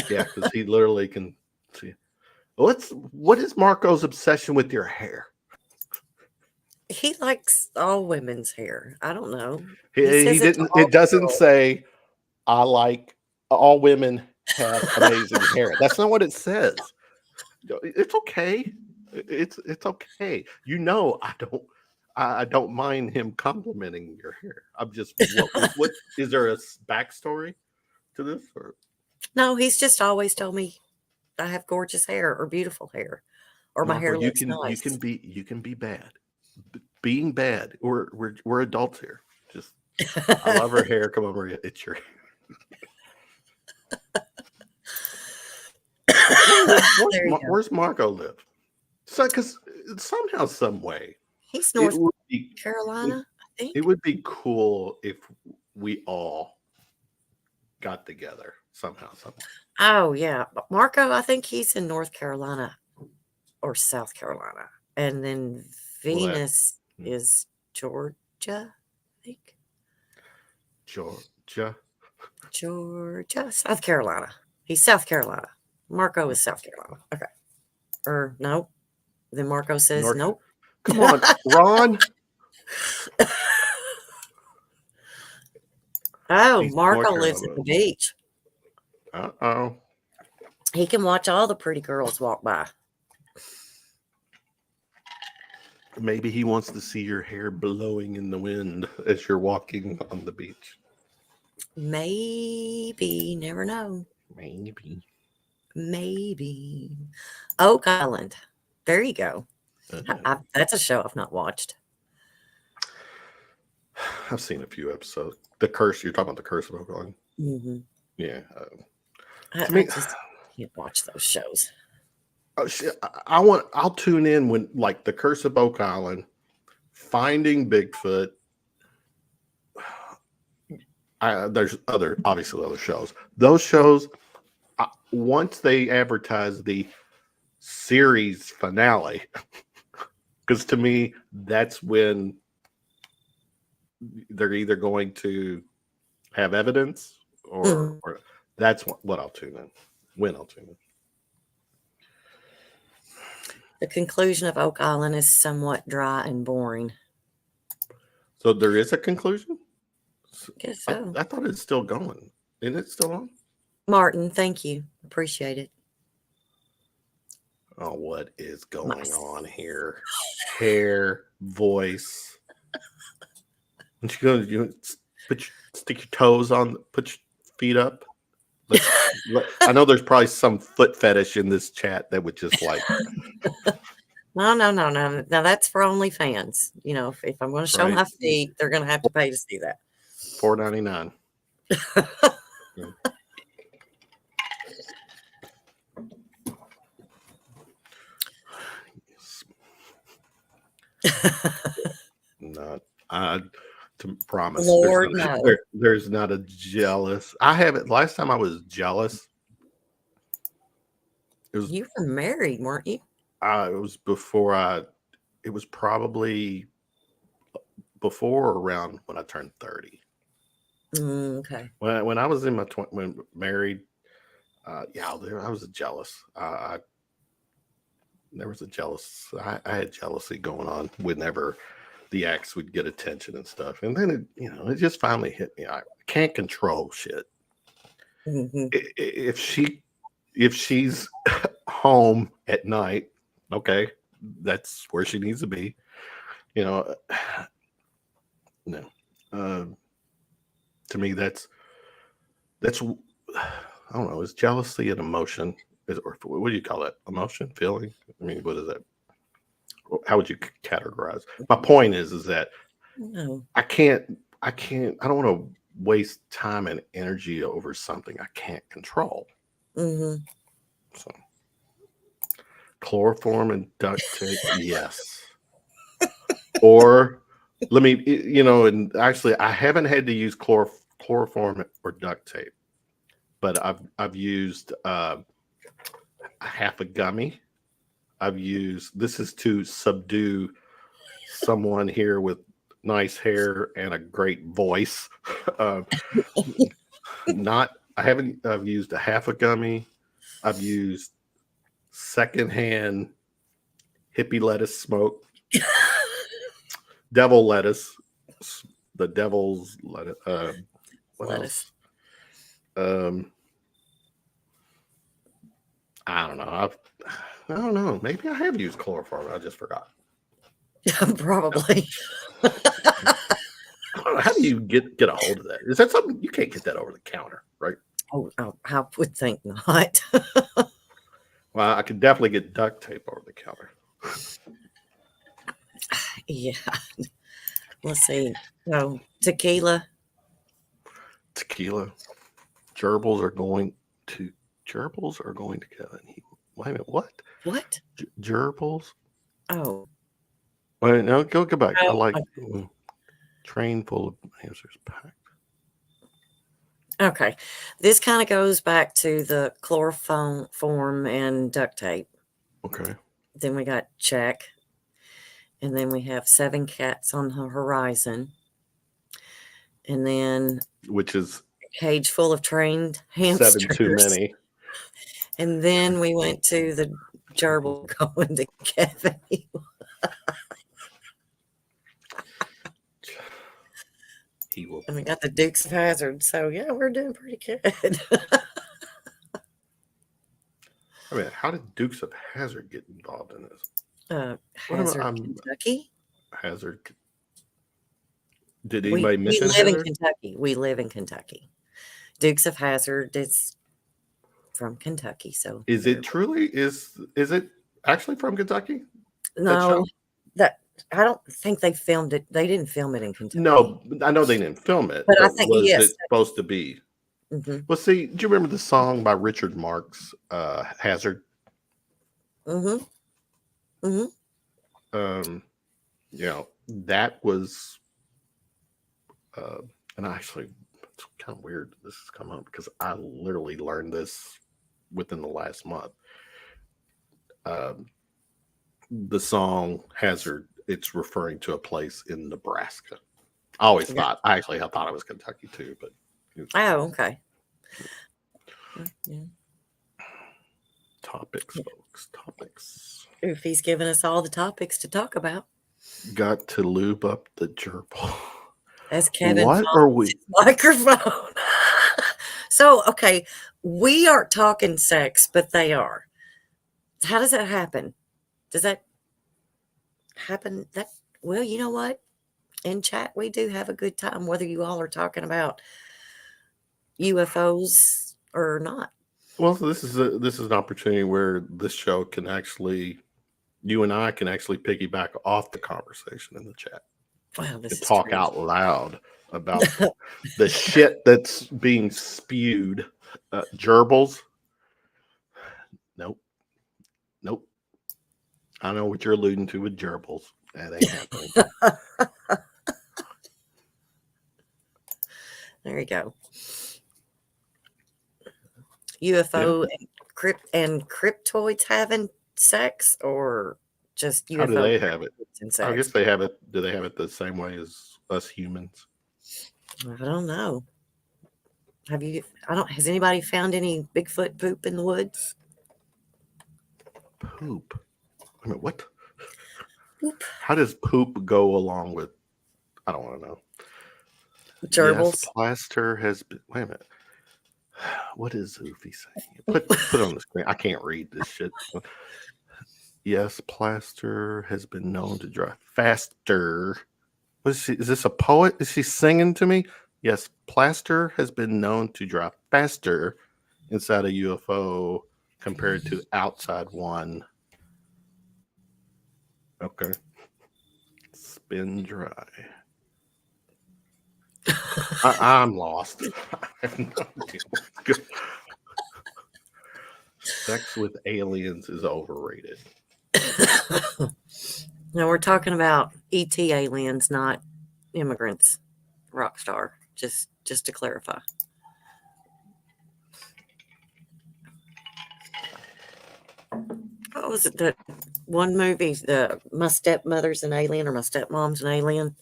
yeah, because he literally can see. What is Marco's obsession with your hair? he likes all women's hair. I don't know. He, He he says it to didn't. all It doesn't girls. say I like all women have amazing hair. That's not what it says. It's okay. It's okay. I don't mind him complimenting your hair. I'm just what is there a backstory to this? Or No, he's just always told me I have gorgeous hair or beautiful hair or my Marco, hair looks nice. you can be bad. Being bad. We're adults here. Just I love her hair. Come over, it's your There you go. where's Marco live? So, because somehow, some way, He's it North would be Carolina, I it think. would be cool if we all got together somehow, some way. Oh yeah, but Marco, I think he's in North Carolina or South Carolina, and then Well, that Venus is Georgia, I think. Georgia. Georgia, South Carolina. He's South Carolina. Marco is South Carolina. Okay. Or no. Then Marco says North. nope. Come on, Ron. Oh, He's North Marco lives at Carolina. the beach. Uh-oh. He can watch all the pretty girls walk by. Maybe he wants to see your hair blowing in the wind as you're walking on the beach. Maybe, never know. Maybe. Maybe. Oak Island. There you go. That's a show I've not watched. I've seen a few episodes. The Curse, you're talking about The Curse of Oak Island? Mm-hmm. Yeah. I, To me, I just can't watch those shows. oh, shit, I'll tune in when, like, The Curse of Oak Island, Finding Bigfoot. There's obviously other shows. Those shows, once they advertise the series finale, because to me, that's when they're either going to have evidence or that's what I'll tune in. When I'll tune in. The conclusion of Oak Island is somewhat dry and boring. So there is a conclusion? Guess so. I thought it's still going. Isn't it still on? Martin, thank you. Appreciate it. Oh, what is going on here? Hair, voice. And you stick your toes on, put your feet up. I know there's probably some foot fetish in this chat that would just like. No. Now that's for OnlyFans. You know, if I'm going to show Right. my feet, they're going to have to pay to see that. $4.99. Not to promise. Lord, no. There's not a jealous. I haven't. Last time I was jealous, it was You were married, weren't you? it was before it was probably before or around when I turned 30. Okay. When I was in my when married, I was jealous. There was a jealous. I had jealousy going on whenever the ex would get attention and stuff, and then it just finally hit me. I can't control shit. Mm-hmm. If she's home at night, okay, that's where she needs to be. No. To me, that's I don't know. Is jealousy an emotion? Or what do you call it? Emotion, feeling? I mean, what is that? How would you categorize? My point is that No. I don't want to waste time and energy over something I can't control. Mm-hmm. So chloroform and duct tape, yes. Or let me, and actually, I haven't had to use chloroform or duct tape, but I've used a half a gummy. I've used this is to subdue someone here with nice hair and a great voice. Uh, not I haven't. I've used a half a gummy. I've used secondhand hippie lettuce smoke, devil lettuce, the devil's lettuce. What Lettuce. else? I don't know. I don't know. Maybe I have used chloroform. I just forgot. Probably. I don't know. How do you get a hold of that? Is that something you can't get that over the counter, right? Oh, I would think not. Well, I could definitely get duct tape over the counter. Yeah. Let's see. So tequila. Tequila. Gerbils are going to get. Wait a minute. What? What? Gerbils? Oh. Wait, no, go back. I Oh, like okay. train full of answers packed. Okay. This kind of goes back to the chloroform and duct tape. Okay. Then we got check. And then we have 7 cats on the horizon. And then Which is cage full of trained 7 hamsters. too many. And then we went to the gerbil going to Kevin. He will. And we got the Dukes of Hazzard. So yeah, we're doing pretty good. I mean, how did Dukes of Hazzard get involved in this? Hazzard, Kentucky. Hazzard. Did We anybody mention live in Hazzard? Kentucky. We live in Kentucky. Dukes of Hazzard is from Kentucky. So Is it truly? Is it actually from Kentucky? no, that I don't think they filmed it. They didn't film it in Kentucky. No, I know they didn't film it, But I but think was yes. it supposed to be? Mm-hmm. Well, see, do you remember the song by Richard Marx, Hazard? Mm-hmm. Mm-hmm. That was, and actually, it's kind of weird this has come up because I literally learned this within the last month. The song Hazard, it's referring to a place in Nebraska. I actually thought it was Kentucky too, but. Oh, okay. Yeah. Topics, folks. Topics. If he's giving us all the topics to talk about. Got to lube up the gerbil. As Kevin What are we? Microphone. So, okay, we aren't talking sex, but they are. How does that happen? Does that happen? Well, you know what? In chat, we do have a good time, whether you all are talking about UFOs or not. Well, this is an opportunity where this show can actually, you and I can actually piggyback off the conversation in the chat. Wow, this to is talk true. Out loud about the shit that's being spewed. Gerbils. Nope. I know what you're alluding to with gerbils. That ain't happening. There you go. UFO and cryptoids having sex, or just UFO? How do they have it? And I sex? guess they have it. Do they have it the same way as us humans? I don't know. Has anybody found any Bigfoot poop in the woods? Poop. I mean, what? Poop. How does poop go along with? I don't want to know. Gerbils. Yes, plaster has been. Wait a minute. What is Oofy saying? Put it on the screen. I can't read this shit. Yes, plaster has been known to dry faster. Is this a poet? Is she singing to me? Yes, plaster has been known to dry faster inside a UFO compared to outside one. Okay. Spin dry. I'm lost. I have no idea. Sex with aliens is overrated. Now we're talking about ET aliens, not immigrants. Rockstar. Just to clarify. What was it? That one movie, My Stepmother's an Alien or My Stepmom's an Alien.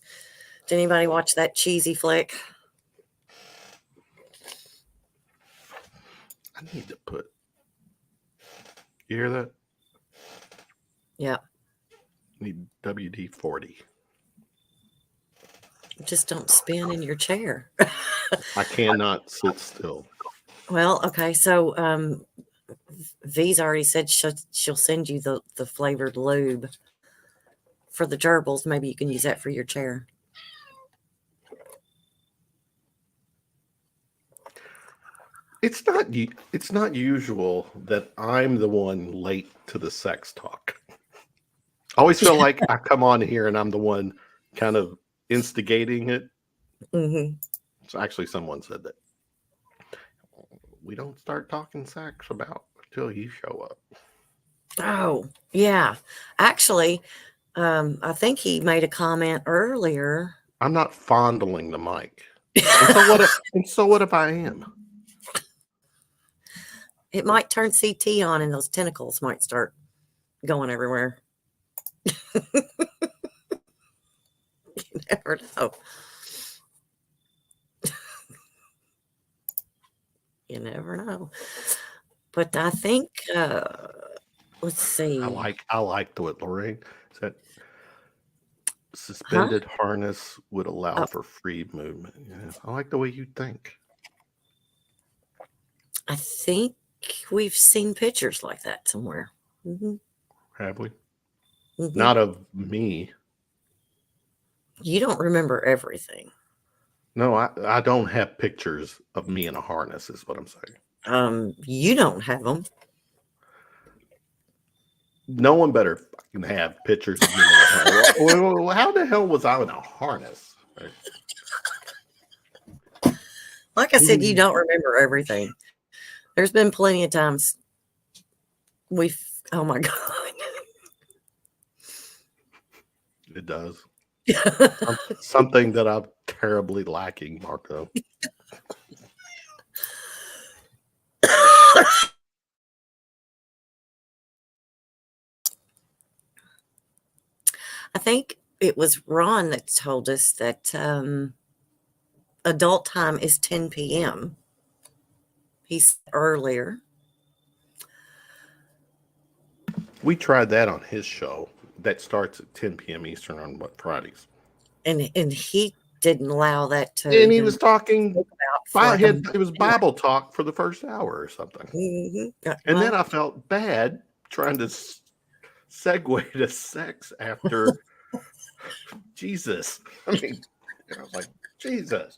Did anybody watch that cheesy flick? I need to put. You hear that? Yeah. Need WD-40. Just don't spin in your chair. I cannot sit still. Well, okay. So V's already said she'll send you the flavored lube for the gerbils. Maybe you can use that for your chair. It's not usual that I'm the one late to the sex talk. I always feel like I come on here and I'm the one kind of instigating it. Mm-hmm. So actually, someone said that we don't start talking sex about until you show up. Oh, yeah. Actually, I think he made a comment earlier. I'm not fondling the mic. And so what if I am? It might turn CT on and those tentacles might start going everywhere. You never know. You never know. But I think, let's see. I like what Lorraine said. Suspended harness would allow for free movement. Yeah, I like the way you think. I think we've seen pictures like that somewhere. Mm-hmm. Have we? Mm-hmm. Not of me. You don't remember everything. No, I don't have pictures of me in a harness, is what I'm saying. You don't have them. No one better fucking have pictures of me in a harness. Well, how the hell was I in a harness? Right? Like I said, you don't remember everything. There's been plenty of times oh my God. It does. Something that I'm terribly lacking, Marco. I think it was Ron that told us that adult time is 10 p.m. He said earlier. We tried that on his show. That starts at 10 p.m. Eastern on Fridays. And he didn't allow that to. And he was talking about it was Bible talk for the first hour or something. Mm-hmm. And then I felt bad trying to segue to sex after Jesus. I mean, I was like, Jesus.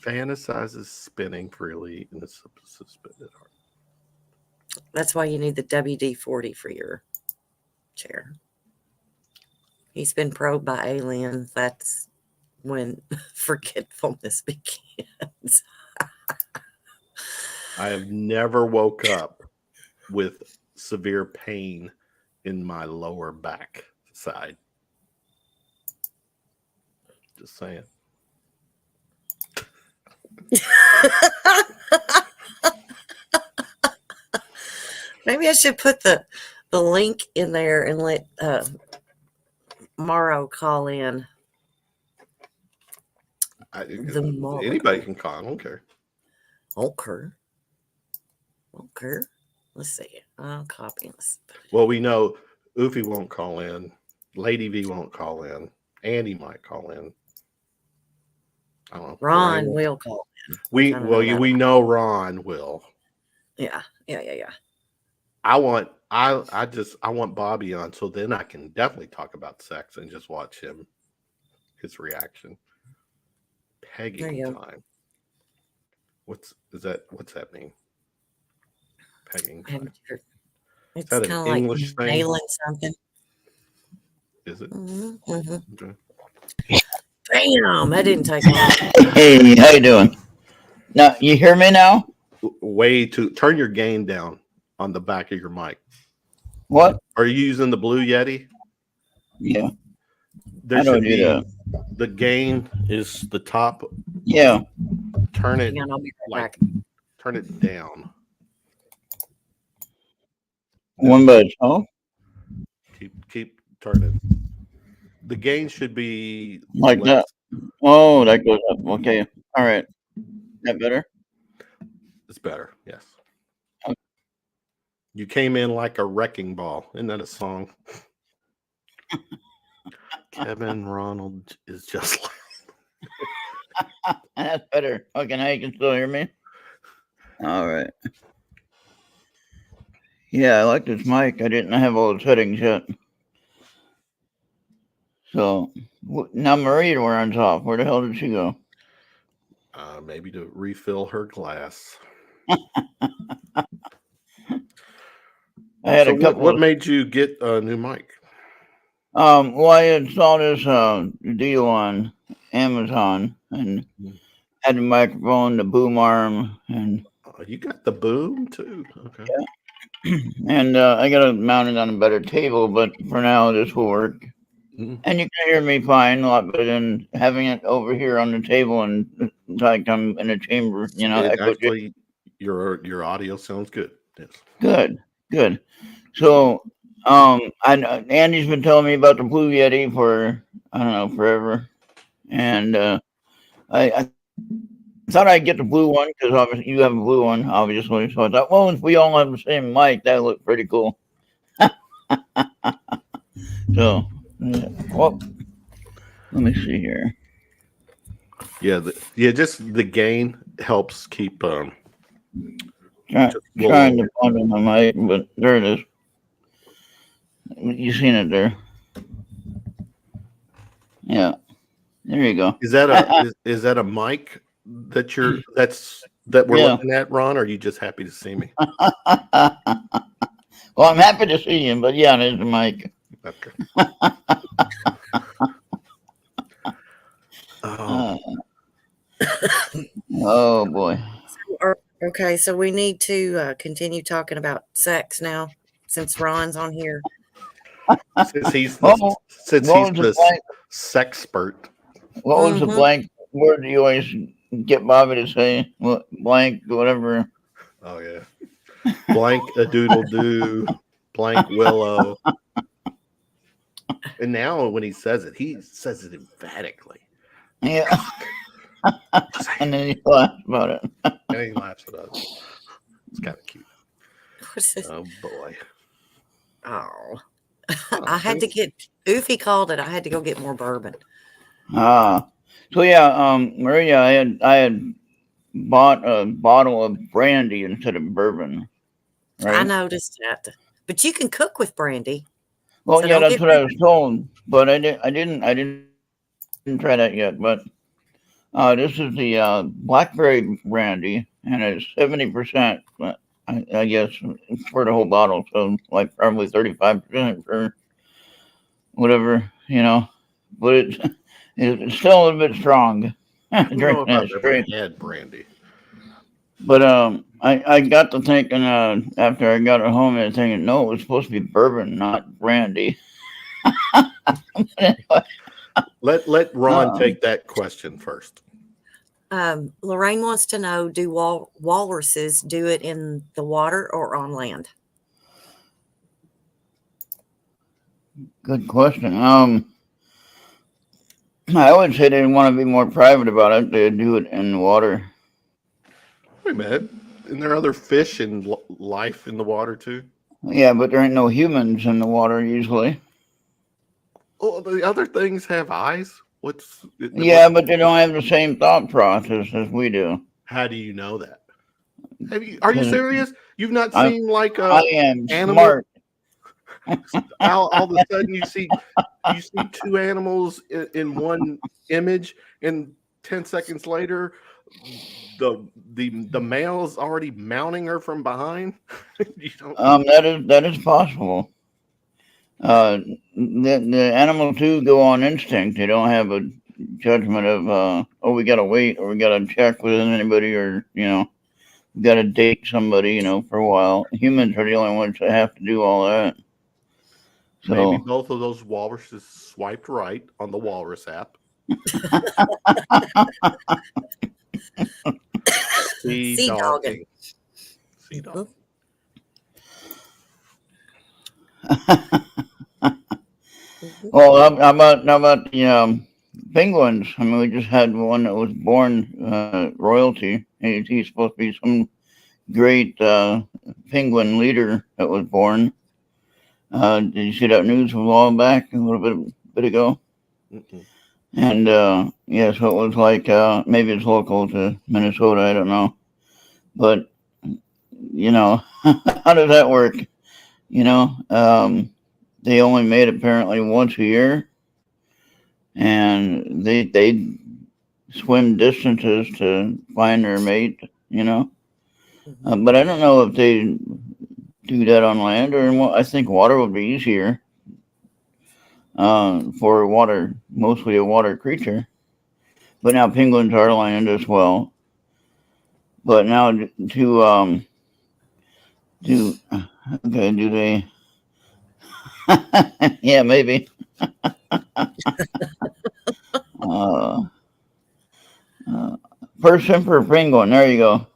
Fantasizes spinning freely in a suspended heart. That's why you need the WD-40 for your chair. He's been probed by aliens. That's when forgetfulness begins. I have never woke up with severe pain in my lower back side. Just saying. Maybe I should put the link in there and let Morrow call in. Anybody can call. I don't care. Okay. Let's see. I'll copy this. Well, we know Oofy won't call in. Lady V won't call in. Andy might call in. I don't know. Ron will call in. We know Ron will. Yeah. I want Bobby on, so then I can definitely talk about sex and just watch his reaction. Pegging time. What's that mean? Pegging time. It's kind of like English thing? nailing something. Is it? Mm-hmm. Okay. Damn, that didn't take long. Hey, how you doing? Now, you hear me now? way to turn your gain down on the back of your mic. What? Are you using the Blue Yeti? Yeah. There How do I should do be that? the gain is the top. Yeah. Turn it Hang on, I'll be right like back. turn it down. One by itself? Keep turning. The gain should be Like less. that. Oh, that goes up. Okay. All right. That better? It's better. Yes. Okay. You came in like a wrecking ball. Isn't that a song? Kevin Ronald is just like. That's better. Okay, now you can still hear me? All right. Yeah, I like this mic. I didn't have all the settings yet. So now Maria runs off. Where the hell did she go? Maybe to refill her glass. I had So a couple what of. made you get a new mic? Well, I saw this deal on Amazon and had the microphone, the boom arm, and You got the boom too. Okay. and I got it mounted on a better table. But for now, this will work. Mhm. And you can hear me fine, a lot better than having it over here on the table and like I'm in a chamber. You know, It echo. actually, your audio sounds good. Yes. Good. So, Andy's been telling me about the Blue Yeti for I don't know forever, and I thought I'd get the blue one because obviously you have a blue one, obviously. So I thought, well, if we all have the same mic, that looked pretty cool. So, well, let me see here. Yeah. Just the gain helps keep. Trying to find it on my mic, but there it is. You seen it there? Yeah, there you go. Is that a is that a mic that we're looking at, Ron? Or are you just happy to see me? Well, I'm happy to see you, but yeah, there's the mic. Okay. Oh boy. Okay, so we need to continue talking about sex now, since Ron's on here. Since he's What the was sexpert. What was the blank word you always get Bobby to say? Blank, whatever. Oh yeah. Blank a doodle doo, blank willow. And now when he says it emphatically. Yeah. And then he laughs about it. And he laughs at us. It's kind of cute. What's this? Oh boy. Oh. I had to get Oofy called it. I had to go get more bourbon. So yeah, Maria, I had bought a bottle of brandy instead of bourbon. Right? I noticed that. But you can cook with brandy. Well, So yeah, don't that's get what I was told, but I didn't try that yet. But this is the blackberry brandy, and it's 70%. I guess for the whole bottle, so like probably 35% for whatever, you know. But it's still a little bit strong. I don't know if Drinking it I've ever straight. had brandy. But I got to thinking after I got it home, I was thinking, no, it was supposed to be bourbon, not brandy. Let Ron take that question first. Lorraine wants to know, do walruses do it in the water or on land? Good question. I would say they want to be more private about it. They do it in the water. Wait a minute. Isn't there other fish and life in the water too? Yeah, but there ain't no humans in the water usually. Oh, the other things have eyes. Yeah, but they don't have the same thought process as we do. How do you know that? Are you serious? You've not seen like I am animal? smart. all of a sudden you see two animals in one image, and 10 seconds later the male is already mounting her from behind. You don't... That is possible. The animals too go on instinct. They don't have a judgment of we gotta wait or we gotta check with anybody, or got to date somebody, for a while. Humans are the only ones that have to do all that. Maybe So both of those walruses swiped right on the Walrus app. Sea Sea dogging. Sea Mhm. dog. Mhm. well, how about the penguins? I mean, we just had one that was born royalty. He's supposed to be some great penguin leader that was born. Did you see that news a while back, a little bit ago? Mm-mm. And yeah, so it was like maybe it's local to Minnesota. I don't know, but how does that work? They only mate apparently once a year, and they swim distances to find their mate. Mhm. But I don't know if they do that on land or in I think water would be easier for water, mostly a water creature. But now penguins are land as well. But now do okay? Do they? Yeah, maybe. Uh, uh, Person for penguin. There you go.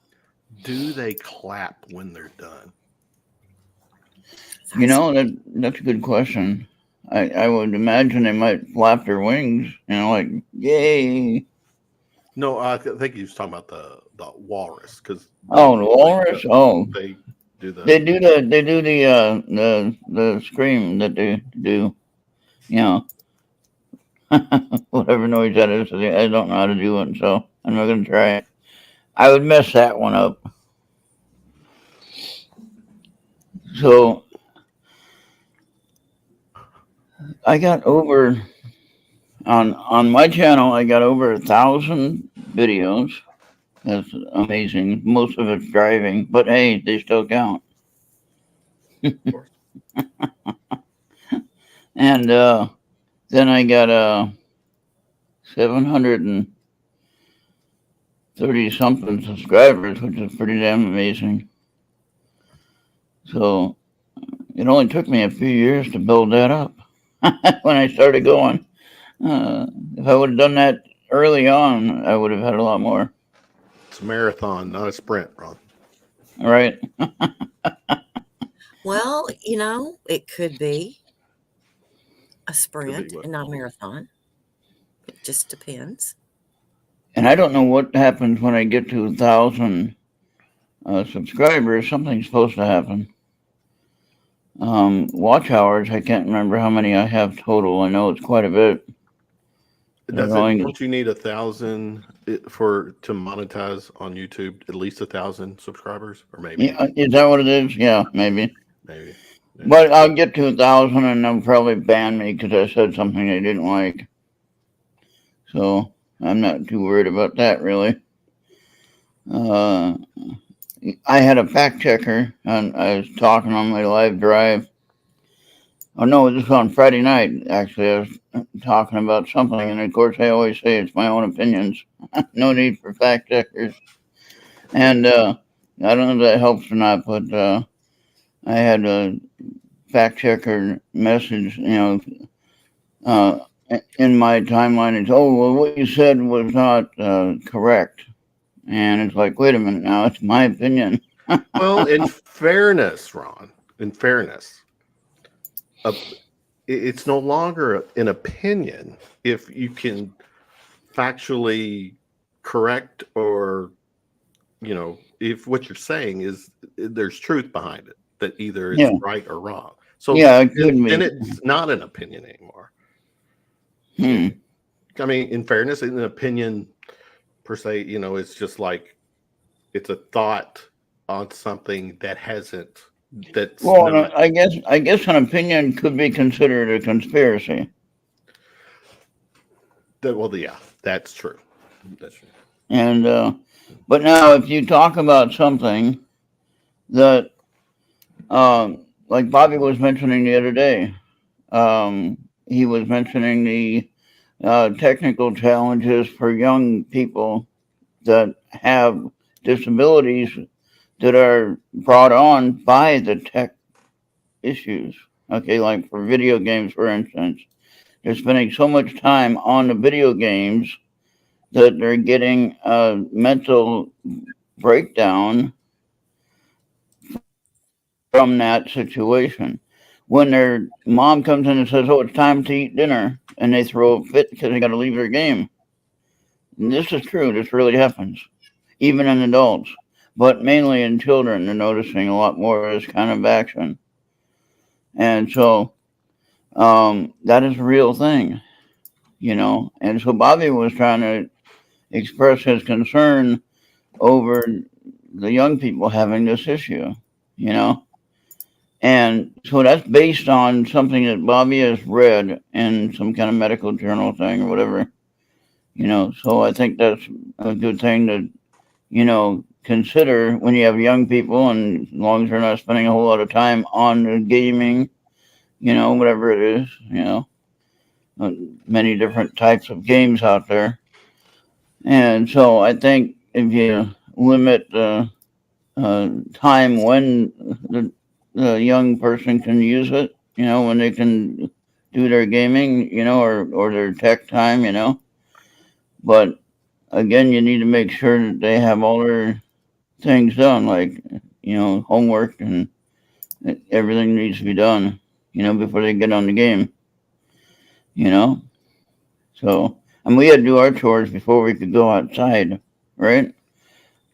Do they clap when they're done? That's a good question. I would imagine they might flap their wings, like yay. No, I think he was talking about the walrus because Oh, the walrus. Oh, they do the they do the scream that they do. You know, whatever noise that is. I don't know how to do it, so I'm not gonna try it. I would mess that one up. So I got over on my channel. I got over 1,000 videos. That's amazing. Most of it's driving, but hey, they still count. of course. And then I got 730 something subscribers, which is pretty damn amazing. So it only took me a few years to build that up when I started going. If I would have done that early on, I would have had a lot more. It's a marathon, not a sprint, Ron. All right. Well, it could be a Could sprint be what? and not a marathon. It just depends. And I don't know what happens when I get to 1,000 subscribers. Something's supposed to happen. Watch hours, I can't remember how many I have total. I know it's quite a bit. Don't you need 1,000 to monetize on YouTube? At least 1,000 subscribers, or maybe, Yeah, is that what it is? Yeah, maybe. maybe. But I'll get to 1,000 and they'll probably ban me because I said something they didn't like. So I'm not too worried about that, really. I had a fact checker and I was talking on my live drive. Oh no, this was on Friday night. Actually, I was talking about something, and of course, I always say it's my own opinions. No need for fact checkers. And I don't know if that helps or not, but I had a fact checker message, in my timeline. It's, oh, well, what you said was not correct. And it's like, wait a minute now, it's my opinion. Well, in fairness, Ron, it's no longer an opinion if you can factually correct or, if what you're saying is there's truth behind it, that either it's right or wrong. So yeah, it could be. then it's not an opinion anymore. Hmm. I mean, in fairness, an opinion per se, it's just like it's a thought on something that hasn't. That's Well, I guess an opinion could be considered a conspiracy. Yeah, that's true. That's true. And but now, if you talk about something that, like Bobby was mentioning the other day, he was mentioning the technical challenges for young people that have disabilities that are brought on by the tech issues. Okay, like for video games, for instance, they're spending so much time on the video games that they're getting a mental breakdown from that situation. When their mom comes in and says, "Oh, it's time to eat dinner," and they throw a fit because they got to leave their game. And this is true. This really happens, even in adults, but mainly in children. They're noticing a lot more of this kind of action, and so that is a real thing, you know. And so Bobby was trying to express his concern over the young people having this issue, you know. And so that's based on something that Bobby has read in some kind of medical journal thing or whatever, you know. So I think that's a good thing to, you know, consider when you have young people, and as long as they're not spending a whole lot of time on the gaming, you know, whatever it is, you know, many different types of games out there. And so I think if you limit the time when the young person can use it, you know, when they can do their gaming, you know, or their tech time, you know. But again, you need to make sure that they have all their things done, like, you know, homework and everything needs to be done, you know, before they get on the game, you know. So, and we had to do our chores before we could go outside, right?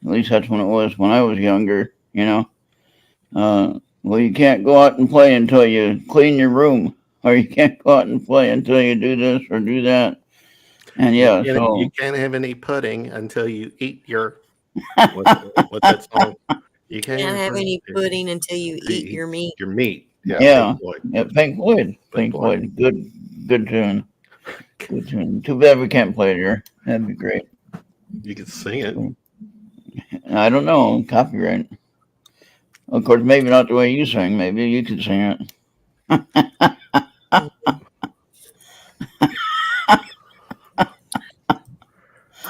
At least that's when it was when I was younger, you know. Well, you can't go out and play until you clean your room, or you can't go out and play until you do this or do that. And yeah, so you can't have any pudding until you eat your what's that song? You Can't have any pudding until you eat your meat. Your meat. yeah, Pink Floyd. yeah, Pink Floyd, Pink Floyd, good tune, good tune. Too bad we can't play it here. That'd be great. You can sing it. I don't know, copyright. Of course, maybe not the way you sing. Maybe you could sing it.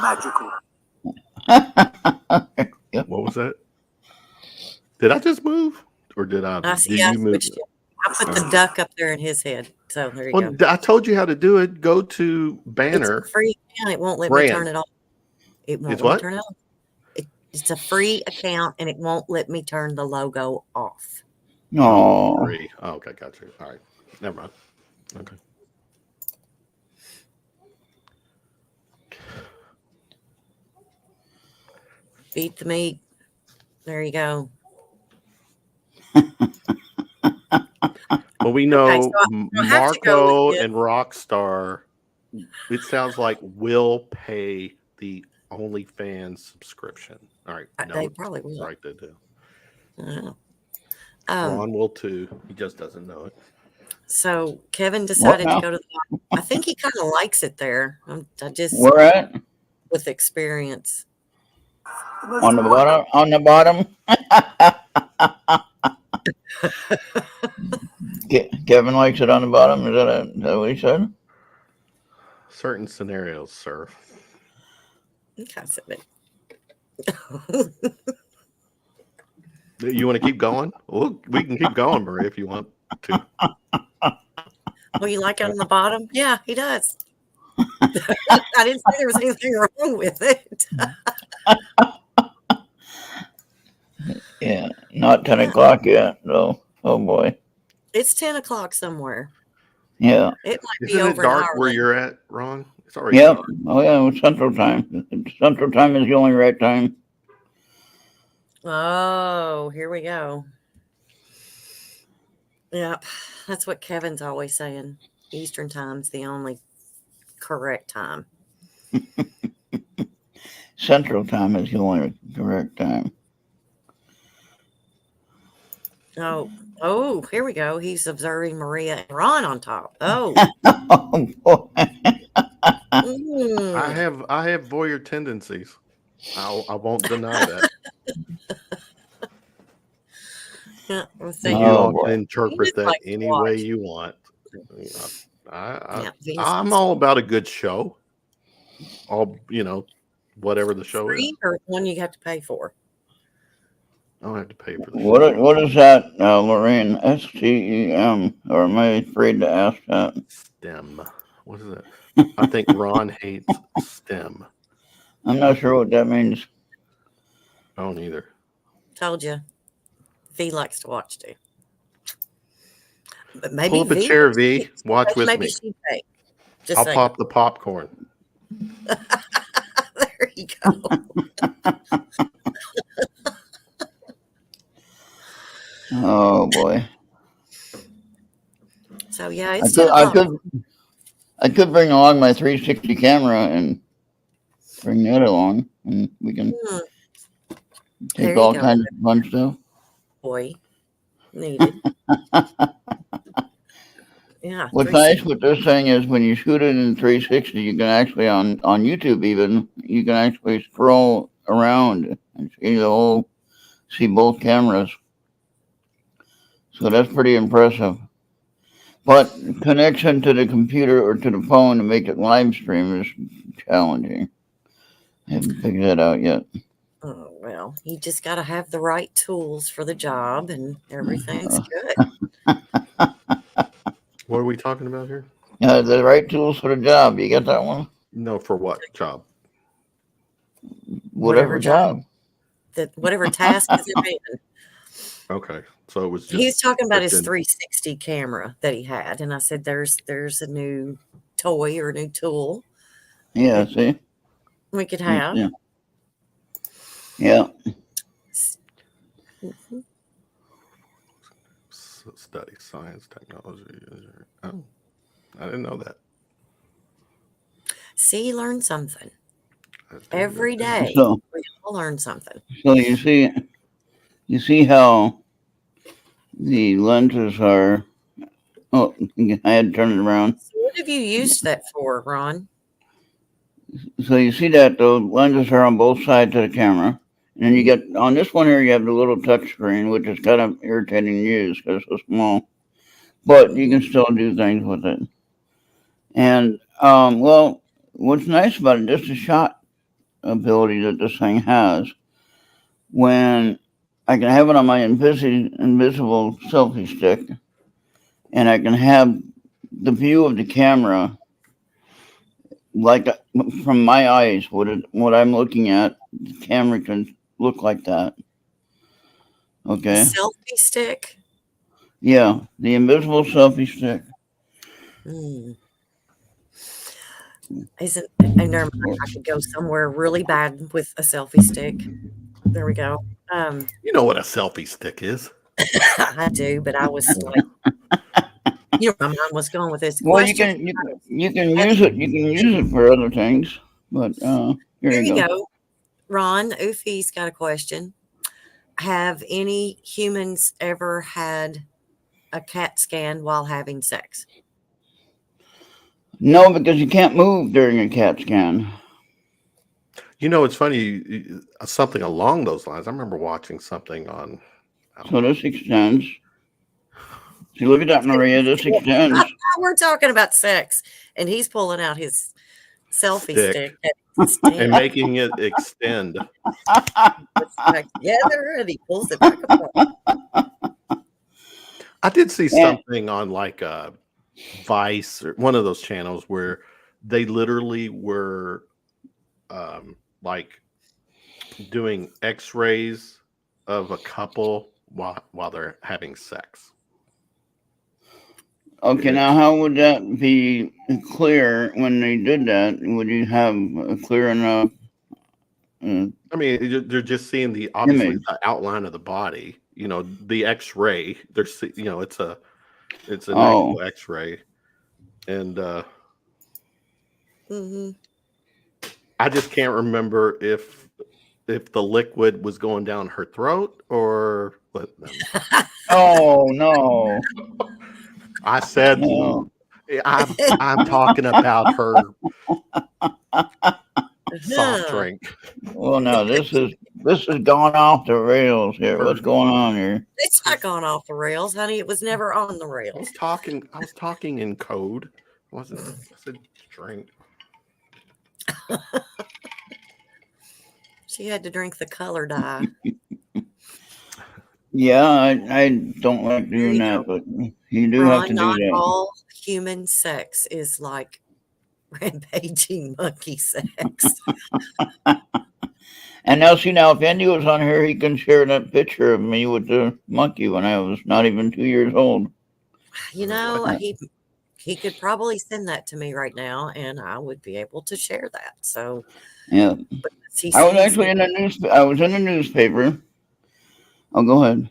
Magical. What was that? Did I just move, or did I? I see. Did I you move? switched it. I put the duck up there in his head. So there you Well, go. I told you how to do it. Go to It's banner. a free account. It won't let Brand. me turn it off. It won't It's let me what? turn it off. It's a free account, and it won't let me turn the logo off. No. Free. Oh, okay, got you. All right, never mind. Okay. Beat the meat. There you go. Well, we know Okay, so I have to go Marco with it. and Rockstar. It sounds like will pay the OnlyFans subscription. All right, They probably will. right there too. I don't know. Ron will too. He just doesn't know it. So Kevin decided now? to go to the bottom. I think he kind of likes it there. I just Where at? with experience. On the bottom. On the bottom. Kevin likes it on the bottom. Is that what he said? Certain scenarios, sir. Okay, so that- You want to keep going? Well, we can keep going, Maria, if you want to. well, you like it on the bottom? Yeah, he does. I didn't say there was anything wrong with it. Yeah, not 10 o'clock yet, though. Oh boy. It's 10 o'clock somewhere. Yeah. It might be Isn't it over an dark hour where later. you're at, Ron? It's already Yeah. dark. Oh yeah. It's Central Time. Central Time is the only right time. Oh, here we go. Yep, that's what Kevin's always saying. Eastern Time's the only correct time. Central Time is the only correct time. Oh, here we go. He's observing Maria and Ron on top. Oh, Oh boy. mm. I have voyeur tendencies. I won't deny that. Yeah, let's And see. you Oh, all boy. can interpret just that likes to any watch. way you want. Yeah, I'm all about a good show. All whatever the show is. free or one you have to pay for. I don't have to pay for the What is that, Lorraine? STEM, or am I afraid to ask that? STEM. What is it? I think Ron hates STEM. I'm not sure what that means. I don't either. Told you. V likes to watch too. But maybe Pull up a V. chair, V. Watch with maybe me. she'd pay. Just I'll saying. pop the popcorn. There you go. Oh boy. So yeah, I it's could, 10 I o'clock. could, I could bring along my 360 camera and bring that along, and we can Hmm, take there you all go. kinds of fun stuff. Boy, needed. Yeah, What's 360. nice with this thing is when you shoot it in 360, you can actually on YouTube even you can actually scroll around and see both cameras. So that's pretty impressive. But connection to the computer or to the phone to make it live stream is challenging. I haven't figured that out yet. Oh, well, you just got to have the right tools for the job and everything's good. What are we talking about here? The right tools for the job. You got that one? No, for what job? Whatever job. Whatever task is at hand. Okay, so it was just. He was talking about his freaking- 360 camera that he had, and I said, "There's a new toy or a new tool Yeah, see? we could have." Yeah. Yeah. Mhm. Study science technology. Oh, I didn't know that. See, you learn something I didn't every know that. day. So We all learn something. so you see how the lenses are. Oh, I had to turn it around. So what have you used that for, Ron? So you see that the lenses are on both sides of the camera. And then you get on this one here, you have the little touch screen, which is kind of irritating to use because it's so small. But you can still do things with it. And well, what's nice about it, just the shot ability that this thing has. When I can have it on my invisible selfie stick, and I can have the view of the camera, like from my eyes, what I'm looking at, the camera can look like that. Okay. Selfie stick. Yeah, the invisible selfie stick. Hmm. Isn't never mind. I could go somewhere really bad with a selfie stick. There we go. You know what a selfie stick is? I do, but I was like, my mind was going with this Well, you question. can use it. You can use it for other things. But here Here you you go. go. Ron, Oofy's got a question. Have any humans ever had a CAT scan while having sex? No, because you can't move during a CAT scan. You know, it's funny. Something along those lines. I remember watching something on. So this extends. See, look at that, Maria. This extends. We're talking about sex, and he's pulling out his selfie Stick. stick And making it extend. puts it back together, and he pulls it back apart. I did see something on like Vice or one of those channels where they literally were like doing X-rays of a couple while they're having sex. Okay, now how would that be clear when they did that? Would you have a clear enough? I mean, they're just seeing obviously Image. the outline of the body. You know, the X-ray. It's an Oh. actual X-ray, and Mhm. I just can't remember if the liquid was going down her throat or what. Oh no! I said No. I'm talking about her soft Huh. drink. Well, no. This has gone off the rails here. What's going on here? It's not gone off the rails, honey. It was never on the I rails. was talking in code. I said drink. She had to drink the color dye. Yeah, I don't like There doing you that, go. but you do have to Ron, do not that. all human sex is like rampaging monkey sex. And now, see, now if Andy was on here, he can share that picture of me with the monkey when I was not even 2 years old. You know, he could probably send that to me right now, and I would be able to share that. So, Yeah, because he I was sends actually me. in the news. I was in the newspaper. Oh, go ahead.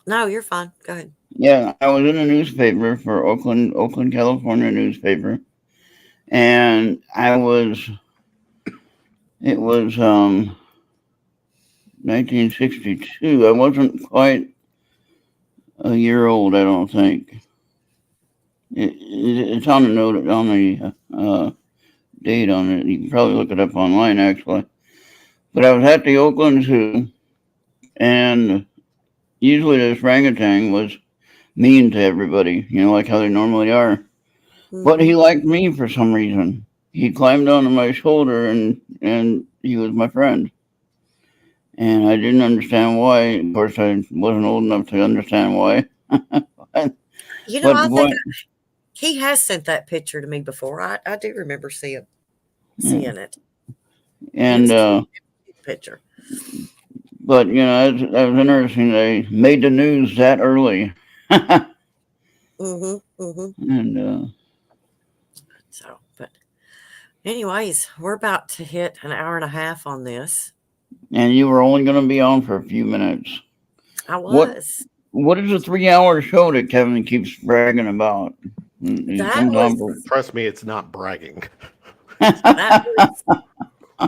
No, you're fine. Go ahead. Yeah, I was in the newspaper for Oakland, California newspaper, and I was. It was 1962. I wasn't quite a year old, I don't think. It's on the note on the date on it. You can probably look it up online, actually. But I was at the Oakland Zoo, and usually this orangutan was mean to everybody, like how they normally are. But he Mhm. liked me for some reason. He climbed onto my shoulder, and he was my friend. And I didn't understand why. Of course, I wasn't old enough to understand why. You know, But I think what? he has sent that picture to me before. I do remember seeing Yeah. it. And And it's cute picture. but that was interesting. They made the news that early. Mhm. Mhm. And So, but anyways, we're about to hit an hour and a half on this. and you were only going to be on for a few minutes. I What was. what is a 3 hour show that Kevin keeps bragging about? He That comes on was for. Trust me, it's not bragging. that was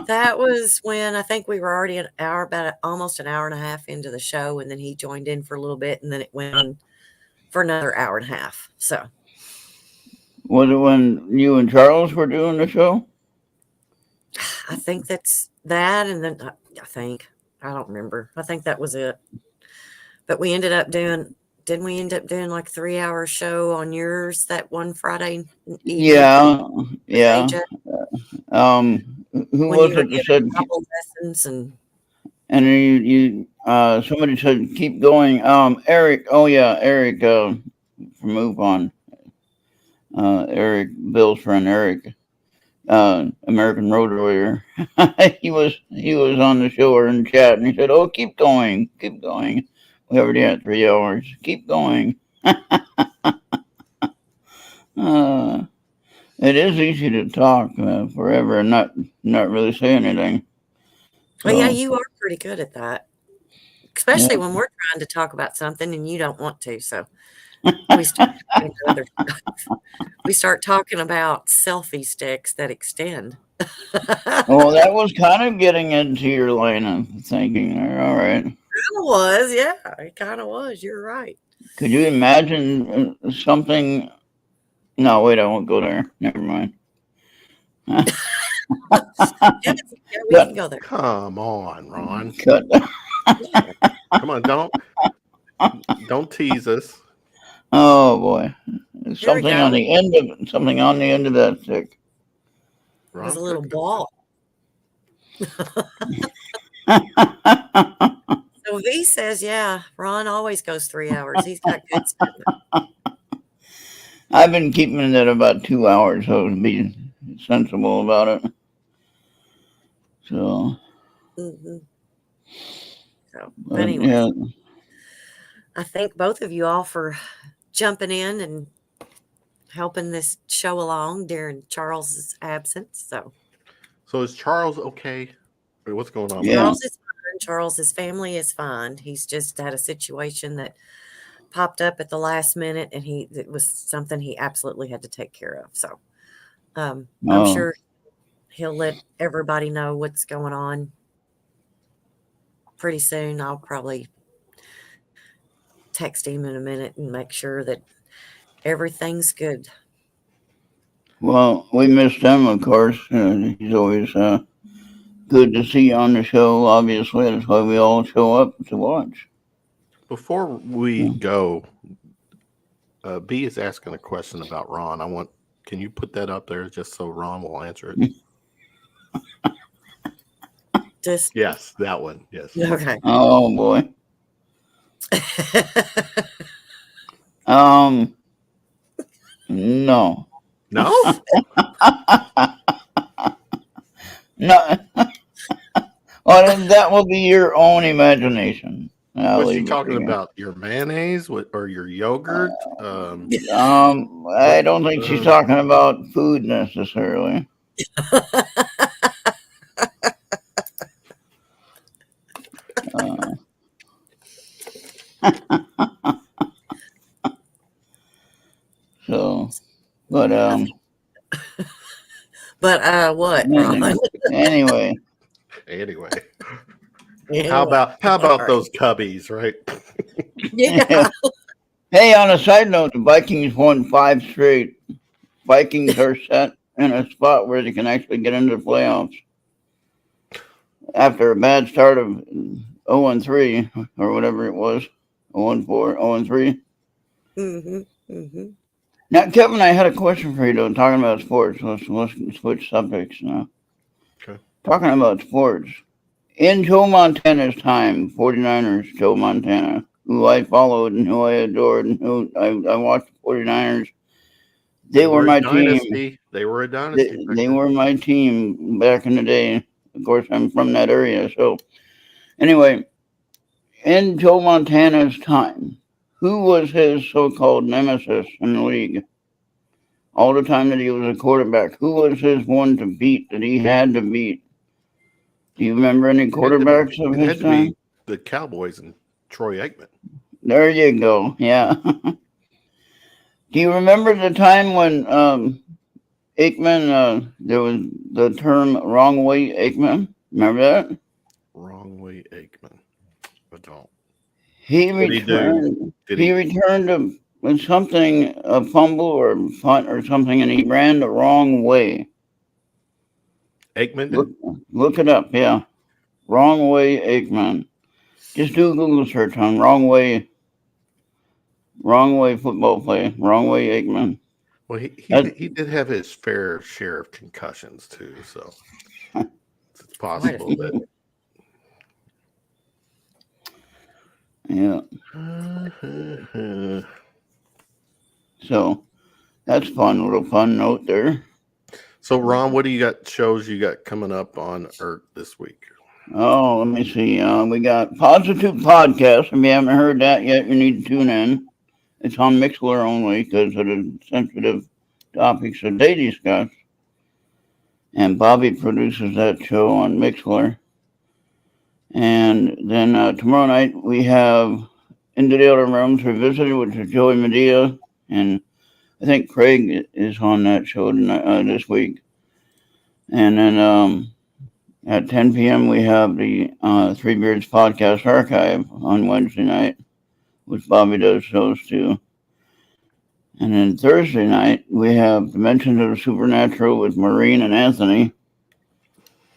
that was when I think we were already an hour, almost an hour and a half into the show, and then he joined in for a little bit, and then it went on for another hour and a half. So Was it when you and Charles were doing the show? I think that's that, and then I don't remember. I think that was it. But we ended up doing. Didn't we end up doing like 3 hour show on yours that one Friday evening Yeah, with yeah. AJ Who when was you were it that giving said? Bible lessons and And then somebody said keep going. Eric. Oh yeah, Eric. From Move On. Eric, Bill's friend Eric. American Road Warrior. he was on the show or in chat, and he said, "Oh, keep going, keep going. We already had 3 hours. Keep going." Uh, it is easy to talk forever and not really say anything. well, yeah, So you are pretty good at that, yeah. especially when we're trying to talk about something and you don't want to. So we start talking about other stuff. We start talking about selfie sticks that extend. Well, that was kind of getting into your line of thinking there. All right. It was, yeah, it kind of was. You're right. Could you imagine something? No, wait, I won't go there. Never mind. Yeah, we cut, can go there. Come on, Ron. cut. Yeah, Come on, don't tease us. Oh boy, here we something on go. the end of that stick. It was Ron a said little good ball. So V says, yeah, Ron always goes 3 hours. He's got good stuff. I've been keeping it at about 2 hours, so to be sensible about it. So, Hmm. So, but but anyways, yeah, I thank both of you all for jumping in and helping this show along during Charles's absence. So is Charles okay? Or what's going on with yeah. him? Charles is fine. Charles's family is fine. He's just had a situation that popped up at the last minute, and it was something he absolutely had to take care of. So I'm Oh, sure he'll let everybody know what's going on pretty soon. I'll probably text him in a minute and make sure that everything's good. well, we missed him, of course. He's always good to see on the show. Obviously, that's why we all show up to watch. Before we Yeah. go, B is asking a question about Ron. Can you put that up there just so Ron will answer it? Just Yes, that one. Yes. okay. Oh boy. No. No? No. Well, then that will be your own imagination. I'll Was she leave it to talking you. about your mayonnaise or your yogurt? I don't think she's talking about food necessarily. Uh, so, but But what, Ron? anyway, Anyway, Anyway, how all about right. those cubbies, right? Yeah. hey, on a side note, the Vikings won 5 straight. Vikings are set in a spot where they can actually get into the playoffs after a bad start of 0-3 or whatever it was, 0-4, 0-3. Mm-hmm. Mm-hmm. Now, Kevin, I had a question for you, though, talking about sports. Let's switch subjects now. Okay. Talking about sports. In Joe Montana's time, 49ers, Joe Montana, who I followed and who I adored and who I watched the 49ers. They were my a team. dynasty. They were a dynasty. They were my team back in the day. Of course, I'm from that area. So, anyway, in Joe Montana's time, who was his so-called nemesis in the league? All the time that he was a quarterback, who was his one to beat that he had to beat? Do you remember any quarterbacks of It his had to time? be the Cowboys and Troy Aikman. There you go. Yeah. Do you remember the time when Aikman, there was the term wrong way Aikman? Remember that? Wrong way Aikman. I don't. He What did he do? returned. Did He he? returned something, a fumble or punt or something, and he ran the wrong way. Aikman did? Look it up. Yeah, wrong way Aikman. Just do a Google search on wrong way football play, wrong way Aikman. Well, he That- did have his fair share of concussions too, so it's possible that. Yeah. So that's fun, little fun note there. So, Ron, what do you got? Shows you got coming up on Earth this week? Oh, let me see. We got Positive Podcast. If you haven't heard that yet, you need to tune in. It's on Mixlr only because of the sensitive topics that they discuss. And Bobby produces that show on Mixlr. And then tomorrow night we have Into the Other Realms Revisited, which is Joey Medea. And I think Craig is on that show tonight, this week. And then at 10 p.m. we have the Three Beards Podcast Archive on Wednesday night, which Bobby does those too. And then Thursday night we have Dimensions of the Supernatural with Maureen and Anthony.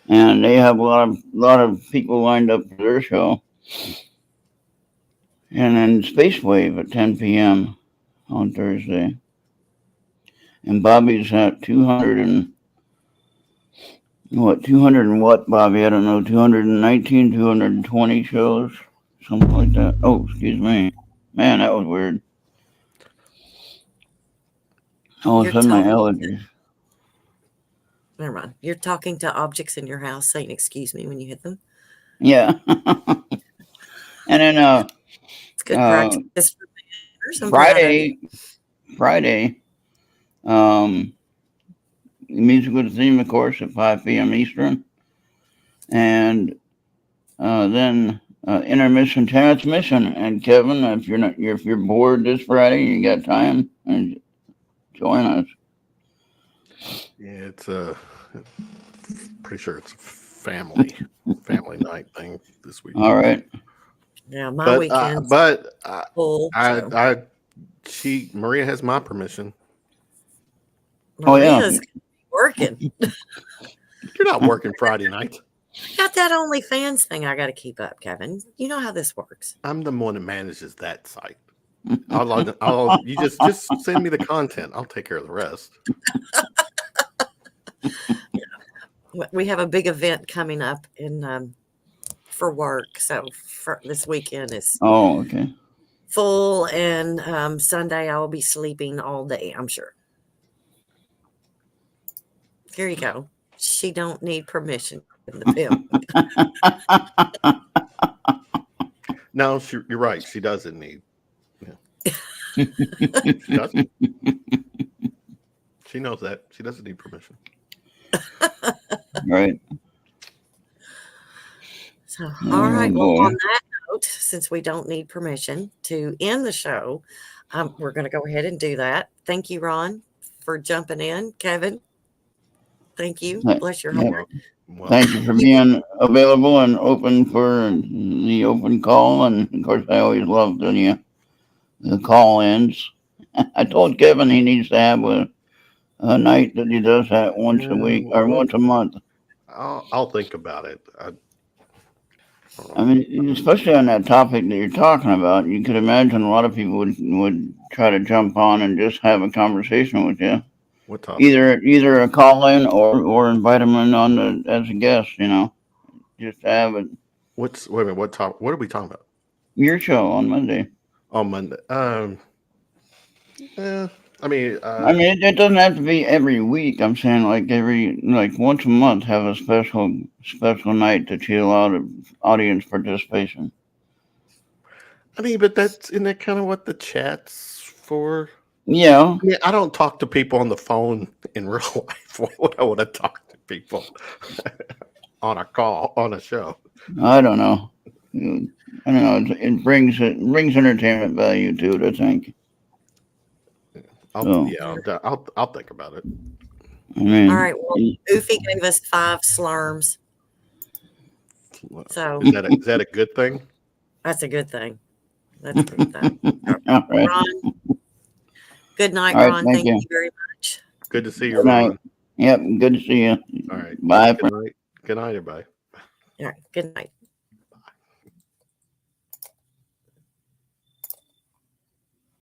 And they have a lot of people lined up for their show. And then Space Wave at 10 p.m. on Thursday. And Bobby's at 200 and what, Bobby? I don't know, 219, 220 shows, something like that. Oh, excuse me. Man, that was weird. All of a sudden, my allergies. Never mind. You're talking to objects in your house saying excuse me when you hit them. Yeah. And then It's good practice for manners. I'm proud of you. Friday, music with a theme, of course, at 5 p.m. Eastern. And then intermission, transmission. And Kevin, if you're bored this Friday, you got time, and join us. Yeah, it's pretty sure it's a family night thing this week. All right. Yeah, my weekend. Full. Maria has my permission. Maria's working. You're not working Friday night. Got that OnlyFans thing I got to keep up, Kevin. You know how this works. I'm the one that manages that site. You just send me the content. I'll take care of the rest. We have a big event coming up in for work, so for this weekend is. Oh, okay. full, and Sunday I will be sleeping all day, I'm sure. Here you go. She don't need permission from the pimp. No, you're right. She doesn't need. Yeah. She doesn't. She knows that. She doesn't need permission. Right. So, all right. Well, boy. on that note, since we don't need permission to end the show, we're going to go ahead and do that. Thank you, Ron, for jumping in. Kevin, thank you. Right. Bless your Yeah. heart. Well, Thank you for being available and open for the open call. And of course, I always love the call-ins. I told Kevin he needs to have a night that he does that once a week or once a month. I'll think about it. I mean, especially on that topic that you're talking about, you could imagine a lot of people would try to jump on and just have a conversation with you. What topic? Either a call in or invite them in on as a guest, just to have it. Wait a minute. What topic? What are we talking about? Your show on Monday. On Monday. I mean, it doesn't have to be every week. I'm saying like once a month, have a special night to chill out of audience participation. I mean, but isn't that kind of what the chat's for? Yeah. I mean, I don't talk to people on the phone in real life. Why would I want to talk to people on a call, on a show? I don't know. It brings entertainment value to it, I think. I'll think about it. I mean, All right. Well, Oofy gave us 5 slurms. So Is that a good thing? that's a good thing. That's a good thing. all right. Ron, good night, All right, Ron. thank Thank you. you very much. Good to see you, Good night. Ron. Yep. Good to see you. All right. Bye. Good night. Good night, everybody. All right. Good night.